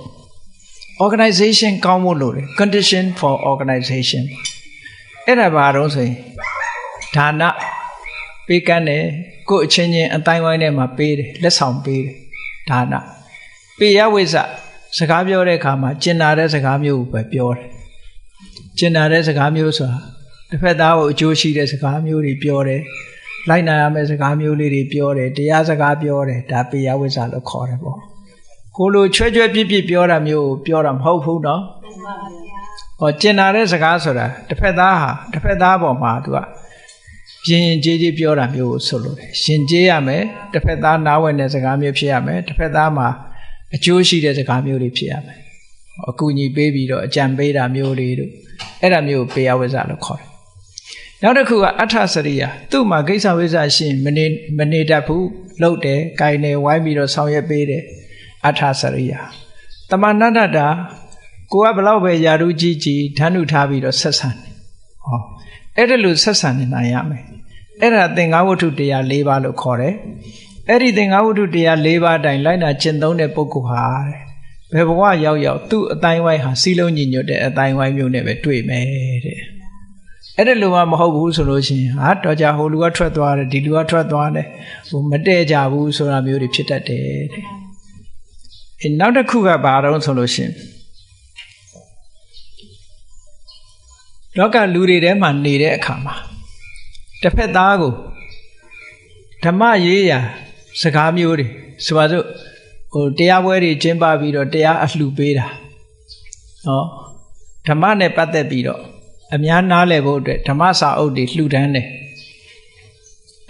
[SPEAKER 1] organization ကောင်းဖို့လိုတယ် condition for organization အဲ့ဒါဘာတော့ဆိုရင်ဒါနပေးကမ်းတယ်ကိုယ်အချင်းချင်းအတိုင်းဝိုင်းထဲမှာပေးတယ်လက်ဆောင်ပေးတယ်ဒါနပေယဝိဇ္ဇစကားပြောတဲ့အခါမှာကျင်နာတဲ့စကားမျိုးကိုပဲပြောတယ်ကျင်နာတဲ့စကားမျိုးဆိုတာတစ်ဖက်သားကိုအကျိုးရှိတဲ့စကားမျိုးတွေပြောတယ်လိုက်နာရမယ့်စကားမျိုးလေးတွေပြောတယ်တရားစကားပြောတယ်ဒါပေယဝိဇ္ဇလို့ခေါ်တယ်ပေါ့ကိုလိုချွဲချွဲပြစ်ပြစ်ပြောတာမျိုးကိုပြောတာမဟုတ်ဘူးနော်ဟောကျင်နာတဲ့စကားဆိုတာတစ်ဖက်သားပေါ်မှာသူကရင်ကြေးကြေးပြောတာမျိုးကိုဆိုလို့တယ်ရှင်ကြေးရမယ်တစ်ဖက်သားနားဝင်တဲ့စကားမျိုးဖြစ်ရမယ်တစ်ဖက်သားမှာအကျိုးရှိတဲ့စကားမျိုးတွေဖြစ်ရမယ်အကူအညီပေးပြီးတော့အကြံပေးတာမျိုးတွေတို့အဲ့ဒါမျိုးကိုပေယဝိဇ္ဇလို့ခေါ်တယ်နောက်တစ်ခုကအဋ္ဌစရိယာသူ့မှာကိစ္စဝိဇ္ဇရှင်မနေတတ်ဘူးလှုပ်တယ်၊ကိုင်တယ်ဝိုင်းပြီးတော့ဆောင်ရွက်ပေးတယ်အဋ္ဌစရိယာတမဏတ္တာကိုကဘလောက်ပဲယာရုကြီးကြီးဓာတ်နုထားပြီးတော့ဆက်ဆံတယ်ဟောအဲ့ဒါလို့ဆက်ဆံနေနိုင်ရမယ်အဲ့ဒါသင်္ဃဝတ္ထုတရား၄ပါးလို့ခေါ်တယ်အဲ့ဒီသင်္ဃဝတ္ထုတရား၄ပါးအတိုင်းလိုက်နာကျင့်သုံးတဲ့ပုဂ္ဂိုလ်ဟာဘယ်ဘဝရောက်သူ့အတိုင်းဝိုင်းဟာစီးလုံးညီညွတ်တဲ့အတိုင်းဝိုင်းမျိုးနဲ့ပဲတွေ့မယ်တဲ့အဲ့ဒါလိုမှမဟုတ်ဘူးဆိုလို့ရှိရင်ဟာတော်ကြဟိုလူကထွက်သွားတယ်ဒီလူကထွက်သွားတယ်ဟိုမတည့်ကြဘူးဆိုတာမျိုးတွေဖြစ်တတ်တယ်တဲ့နောက်တစ်ခုကဘာတော့ဆိုလို့ရှိရင်လောကလူတွေထဲမှာနေတဲ့အခါမှာတစ်ဖက်သားကိုဓမ္မရေးရာစကားမျိုးတွေဆိုပါစို့ဟိုတရားပွဲတွေကျင်းပပြီးတော့တရားအလှူပေးတာဟောဓမ္မနဲ့ပတ်သက်ပြီးတော့အများနားလည်ဖို့အတွက်ဓမ္မစာအုပ်တွေလှူဒန်းတယ်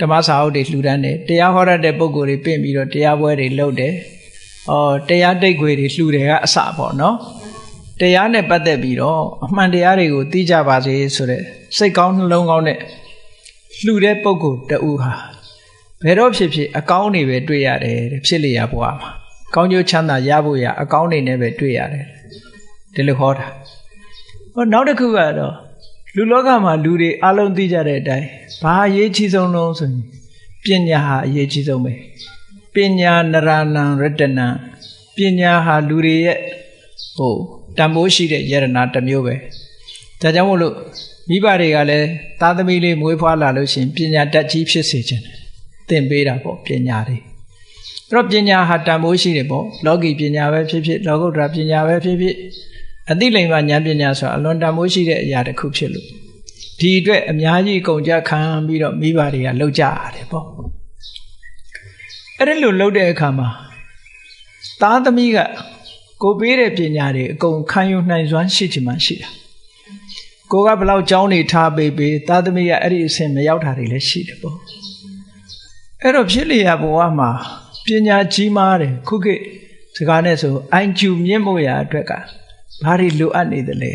[SPEAKER 1] ဓမ္မစာအုပ်တွေလှူဒန်းတယ်တရားဟောရတဲ့ပုဂ္ဂိုလ်တွေပြင်ပြီးတော့တရားပွဲတွေလုပ်တယ်တရားတိတ်ခွေတွေလှူတယ်ကအစပေါ့နော်တရားနဲ့ပတ်သက်ပြီးတော့အမှန်တရားတွေကိုသိကြပါစေဆိုတဲ့စိတ်ကောင်းနှလုံးကောင်းနဲ့လှူတဲ့ပုဂ္ဂိုလ်တဦးဟာဘယ်တော့ဖြစ်ဖြစ်အကောင်းတွေပဲတွေ့ရတယ်တဲ့ဖြစ်လေရဘဝမှာကောင်းကျိုးချမ်းသာရဖို့ရအကောင်းတွေနဲ့ပဲတွေ့ရတယ်ဒီလိုဟောတာနောက်တစ်ခုကတော့လူလောကမှာလူတွေအလုံးသိကြတဲ့အတိုင်းဘာအရေးကြီးဆုံးလုံးဆိုရင်ပညာဟာအရေးကြီးဆုံးပဲပညာနရဏံရတနံပညာဟာလူတွေရဲ့တန်ဖိုးရှိတဲ့ယရနာတစ်မျိုးပဲဒါကြောင့်မို့လို့မိဘတွေကလည်းသားသမီးလေးမွေးဖွားလာလို့ရှိရင်ပညာတတ်ကြီးဖြစ်စေခြင်းသင်ပေးတာပေါ့ပညာတွေအဲ့တော့ပညာဟာတန်ဖိုးရှိတယ်ပေါ့လောကီပညာပဲဖြစ်ဖြစ်လောကုတ္တရာပညာပဲဖြစ်ဖြစ်အသိလိမ္မာဉာဏ်ပညာဆိုတာအလွန်တန်ဖိုးရှိတဲ့အရာတစ်ခုဖြစ်လို့ဒီအတွက်အများကြီးကုန်ကြခံပြီးတော့မိဘတွေကလှုပ်ကြရတယ်ပေါ့အဲ့ဒါလို့လှုပ်တဲ့အခါမှာသားသမီးကကိုပေးတဲ့ပညာတွေအကုန်ခံယူနိုင်စွမ်းရှိချင်မှရှိတာကိုကဘလောက်ကြောင်းနေထားပေးသားသမီးကအဲ့ဒီအဆင့်မရောက်တာတွေလည်းရှိတယ်ပေါ့အဲ့တော့ဖြစ်လျာဘဝမှာပညာကြီးမားတယ်ခုခေတ်စကားနဲ့ဆိုအိုင်ကျူမြင့်မို့ရာအတွက်ကဘာတွေလိုအပ်နေသလဲ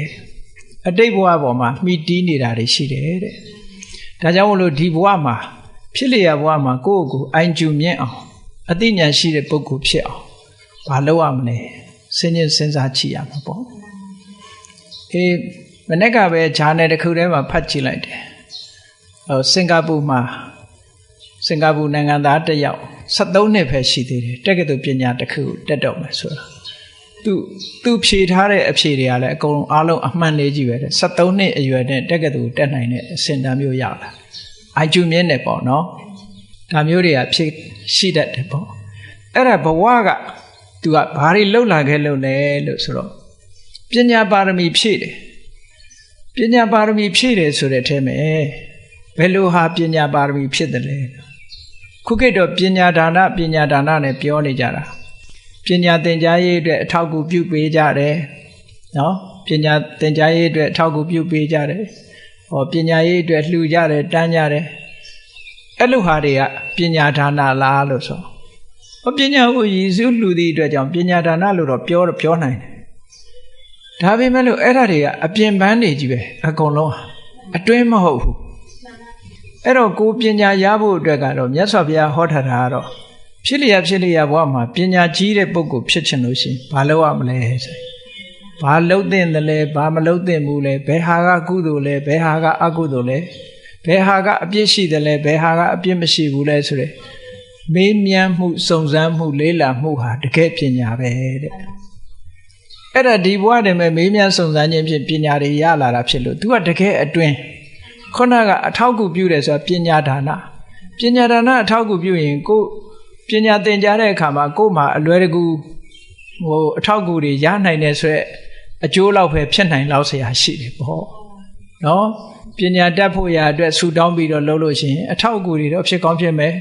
[SPEAKER 1] အတိတ်ဘဝပေါ်မှာမှီတီးနေတာတွေရှိတယ်တဲ့ဒါကြောင့်မို့လို့ဒီဘဝမှာဖြစ်လျာဘဝမှာကိုယ့်ကိုယ်အိုင်ကျူမြင့်အောင်အသိဉာဏ်ရှိတဲ့ပုဂ္ဂိုလ်ဖြစ်အောင်ဘာလုပ်ရမလဲ စင်ချင်းစဉ်းစားကြည့်ရမှာပေါ့မနေ့ကပဲဂျာနယ်တစ်ခုထဲမှာဖတ်ကြည့်လိုက်တယ်စင်ကာပူနိုင်ငံသားတစ်ယောက်73နှစ်ပဲရှိသေးတယ်တက္ကသိုလ်ပညာတစ်ခုတက်တော့မယ်ဆိုတာသူဖြေထားတဲ့အဖြေတွေကလည်းအကုန်အားလုံးအမှန်လေးကြီးပဲတဲ့73နှစ်အရွယ်နဲ့တက္ကသိုလ်တက်နိုင်တဲ့အဆင့်တန်းမျိုးရလာIQ မြင့်နေပေါ့နော်ဒါမျိုးတွေကဖြစ်ရှိတတ်တယ်ပေါ့အဲ့ဒါဘဝကသူကဘာတွေလှုပ်လာခဲ့လို့လဲလို့ဆိုတော့ပညာပါရမီဖြည့်တယ်ပညာပါရမီဖြည့်တယ်ဆိုတဲ့အထဲမှာဘယ်လိုဟာပညာပါရမီဖြစ်တယ်လဲခုခေတ်တော့ပညာဒါနနဲ့ပြောနေကြတာပညာသင်ကြားရေးအတွက်အထောက်အကူပြုပေးကြတယ်နော်ပညာသင်ကြားရေးအတွက်အထောက်အကူပြုပေးကြတယ်ပညာရေးအတွက်လှူကြတယ်တန်းကြတယ်အဲ့လိုဟာတွေကပညာဒါနလားလို့ဆိုပညာကိုရည်စူးလှူသည့်အတွက်ကြောင့်ပညာဒါနလို့တော့ပြောနိုင်တယ်ဒါပေမဲ့လို့အဲ့ဒါတွေကအပြင်ပန်းနေကြီးပဲအကုန်လုံးအတွင်းမဟုတ်ဘူးအဲ့တော့ကိုပညာရဖို့အတွက်ကတော့မြတ်စွာဘုရားဟောထားတာကတော့ဖြစ်လျက်ဘဝမှာပညာကြီးတဲ့ပုဂ္ဂိုလ်ဖြစ်ချင်လို့ရှိရင်ဘာလုပ်ရမလဲဆိုဘာလုပ်သင့်တယ်လဲဘာမလုပ်သင့်ဘူးလဲဘယ်ဟာကကုသိုလ်လဲဘယ်ဟာကအကုသိုလ်လဲဘယ်ဟာကအပြစ်ရှိတယ်လဲဘယ်ဟာကအပြစ်မရှိဘူးလဲဆိုတဲ့မေးမြန်းမှုစုံစမ်းမှုလေးလာမှုဟာတကယ်ပညာပဲတဲ့အဲ့ဒါဒီဘဝတည်းမှာမေးမြန်းစုံစမ်းခြင်းဖြင့်ပညာတွေရလာတာဖြစ်လို့ तू ကတကယ်အတွင်းခုနကအထောက်အကူပြုတယ်ဆိုတာပညာဒါနအထောက်အကူပြုရင်ကိုပညာသင်ကြားတဲ့အခါမှာကို့မှာအလွယ်တကူအထောက်အကူတွေရနိုင်တယ်ဆိုရက်အကျိုးလောက်ပဲဖြစ်နိုင်လောက်เสียရှိတယ်ပေါ့နော်ပညာတတ်ဖို့ရာအတွက်ဆူတောင်းပြီးတော့လုပ်လို့ရှိရင်အထောက်အကူတွေတော့ဖြစ်ကောင်းဖြစ်မယ်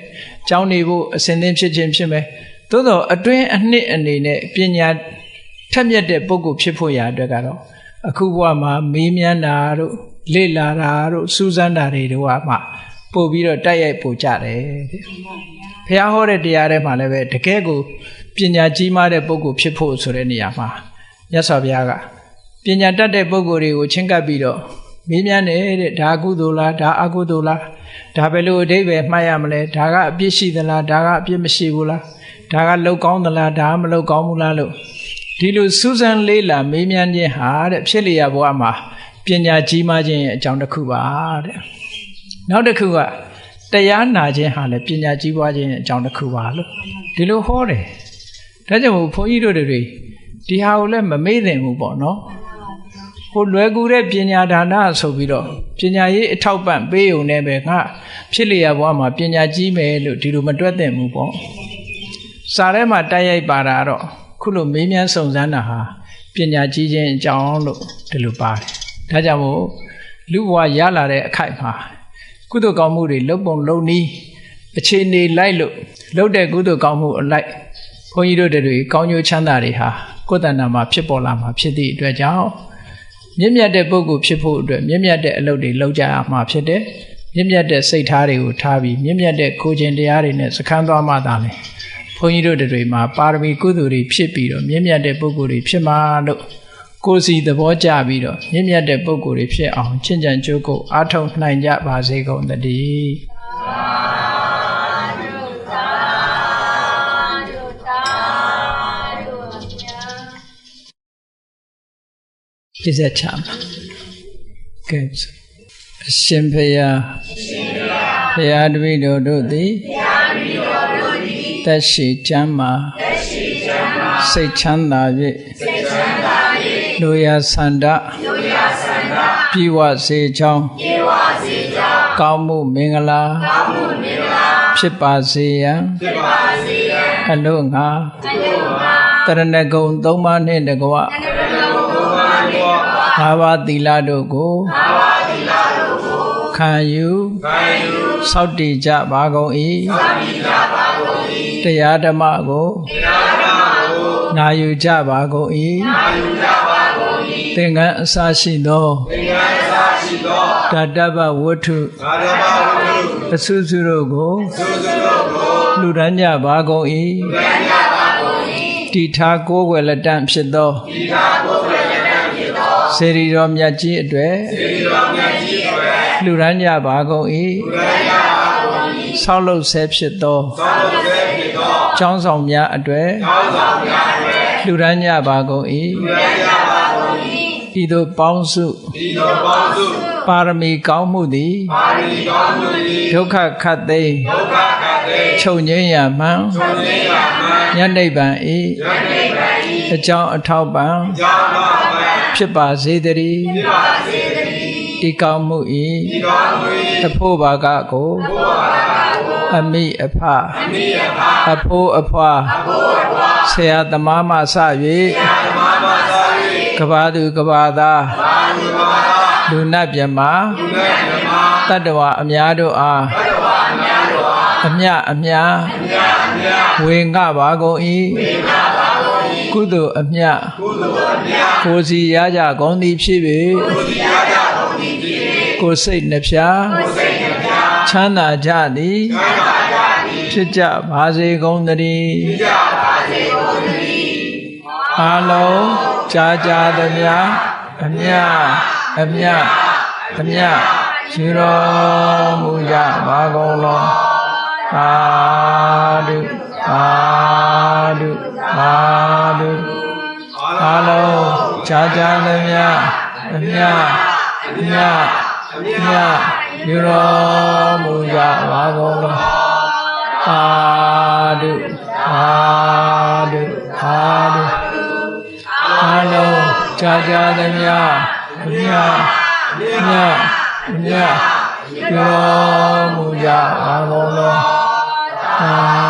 [SPEAKER 1] ကျောင်းနေဖို့အစဉ်သင်ဖြစ်ခြင်းဖြစ်မယ်သို့တော့အတွင်းအနှစ်အနေနဲ့ပညာထက်မြက်တဲ့ပုဂ္ဂိုလ်ဖြစ်ဖို့ရာအတွက်ကတော့အခုဘဝမှာမေးမြန်းတာတို့လေ့လာတာတို့စူးစမ်းတာတွေတို့ကမှပို့ပြီးတော့တိုက်ရိုက်ပို့ကြတယ်တဲ့ဘုရားဟောတဲ့တရားထဲမှာလည်းပဲတကယ်ကိုပညာကြီးမားတဲ့ပုဂ္ဂိုလ်ဖြစ်ဖို့ဆိုတဲ့နေရာမှာမြတ်စွာဘုရားကပညာတတ်တဲ့ပုဂ္ဂိုလ်တွေကိုချင်းကပ်ပြီးတော့မေးမြန်းတယ်တဲ့ဒါကုသိုလ်လားဒါအကုသိုလ်လားဒါဘယ်လိုအဓိပ္ပာယ်မှတ်ရမလဲဒါကအပြစ်ရှိသလားဒါကအပြစ်မရှိဘူးလားဒါကလောက်ကောင်းသလားဒါမလောက်ကောင်းဘူးလားလို့ဒီလိုစူးစမ်းလေးလာမေးမြန်းခြင်းဟာတဲ့ဖြစ်လျက်ဘဝမှာပညာကြီးမားခြင်းရဲ့အကြောင်းတစ်ခုပါတဲ့နောက်တစ်ခုကတရားနာခြင်းဟာလည်းပညာကြီးပွားခြင်းရဲ့အကြောင်းတစ်ခုပါလို့ဒီလိုဟောတယ်ဒါကြောင့်ဘုန်းကြီးတို့တွေဒီဟာကိုလည်းမမေ့သင့်ဘူးပေါ့နော်ဟိုလွယ်ကူတဲ့ပညာဒါနဆိုပြီးတော့ပညာရေးအထောက်ပံ့ပေးုံနဲ့ပဲငါဖြစ်လျက်ဘဝမှာပညာကြီးမယ်လို့ဒီလိုမတွက်သင့်ဘူးပေါ့စာထဲမှာတိုက်ရိုက်ပါတာတော့ခုလိုမေးမြန်းစုံစမ်းတာဟာပညာကြီးခြင်းအကြောင်းလို့ဒီလိုပါတယ်ဒါကြောင့်မို့လူဘဝရလာတဲ့အခိုက်မှာကုသိုလ်ကောင်းမှုတွေလုပ်ပုံလုပ်နည်းအခြေအနေလိုက်လို့လုပ်တဲ့ကုသိုလ်ကောင်းမှုအလိုက်ဘုန်းကြီးတို့တွေကောင်းကျိုးချမ်းသာတွေဟာကိုယ်တဏ္ဍာမှာဖြစ်ပေါ်လာမှာဖြစ်သည့်အတွက်ကြောင့်မြင့်မြတ်တဲ့ပုဂ္ဂိုလ်ဖြစ်ဖို့အတွက်မြင့်မြတ်တဲ့အလုပ်တွေလုပ်ကြရမှာဖြစ်တယ်မြင့်မြတ်တဲ့စိတ်ထားတွေကိုထားပြီးမြင့်မြတ်တဲ့ကိုယ်ကျင့်တရားတွေနဲ့စခန်းသွားမှသာလေဘုန်းကြီးတို့တွေမှာပါရမီကုသိုလ်တွေဖြစ်ပြီးတော့မြင့်မြတ်တဲ့ပုဂ္ဂိုလ်တွေဖြစ်မှာလို့ကိုယ်စီသဘောကျပြီးတော့မြင့်မြတ်တဲ့ပုဂ္ဂိုလ်တွေဖြစ်အောင်ချင့်ကြံကြိုးကိုအားထုတ်နိုင်ကြပါစေကုန်သတည်းပြည့်စက်ချမ်းကဲအရှင်ဘုရားဘုရားတပည့်တော်တို့သည်သက်ရှိချမ်းမာစိတ်ချမ်းသာ၍လူရာဆန္ဒပြေဝစေကြောင်းကောင်းမှုမင်္ဂလာဖြစ်ပါစေရန်အလို့ငါတရဏဂုံ၃ပါးနှင့်တကွ၅ပါးသီလတို့ကိုခံယူစောင့်တည်ကြပါကုန်၏တရားဓမ္မကိုနာယူကြပါကုန်၏သင်္ကန်းအစရှိသောဓာတ္တဗဝတ္ထုအစုစုတို့ကိုလှူဒန်းကြပါကုန်၏တိထားကိုယ်ွယ်လက်တန့်ဖြစ်သောစေရီတော်မြတ်ကြီးအတွက်လှူဒန်းကြပါကုန်၏ဆောက်လုပ်ဆဲဖြစ်သောကျောင်းဆောင်များအတွက် လူရန်ညပါကုန်၏ဤသို့ပေါင်းစုပါရမီကောင်းမှုသည်ဒုက္ခခတ်သိမ်းချုပ်ငြိမ်းရမှန်ယနိဗ္ဗာန်၏အကြောင်းအထောက်ပံ့ဖြစ်ပါစေတည်းဤကောင်းမှု၏အဖို့ဘာကကိုအမိအဖအဖိုးအဖွာဆရာသမားမှစ၍ကဘာသူကဘာသားလူနတ်မြမတတ္တဝအများတို့အားအမြဝေငှပါကုန်၏ကုသိုလ်အမြကိုစီရကြကုန်သည်ဖြစ်၍ကိုစိတ်နှဖျားချမ်းသာကြသည်ဖြစ်ကြပါစေကုန်သတည်းအာလုံးကြာသမျှအမြယူတော်မူကြပါကုန်လောသာဓုအာလုံးကြာသမျှအမြယူတော်မူကြပါကုန်လောသာဓုအာလုံးကြာသမျှအမြယူတော်မူကြပါကုန်လောသာ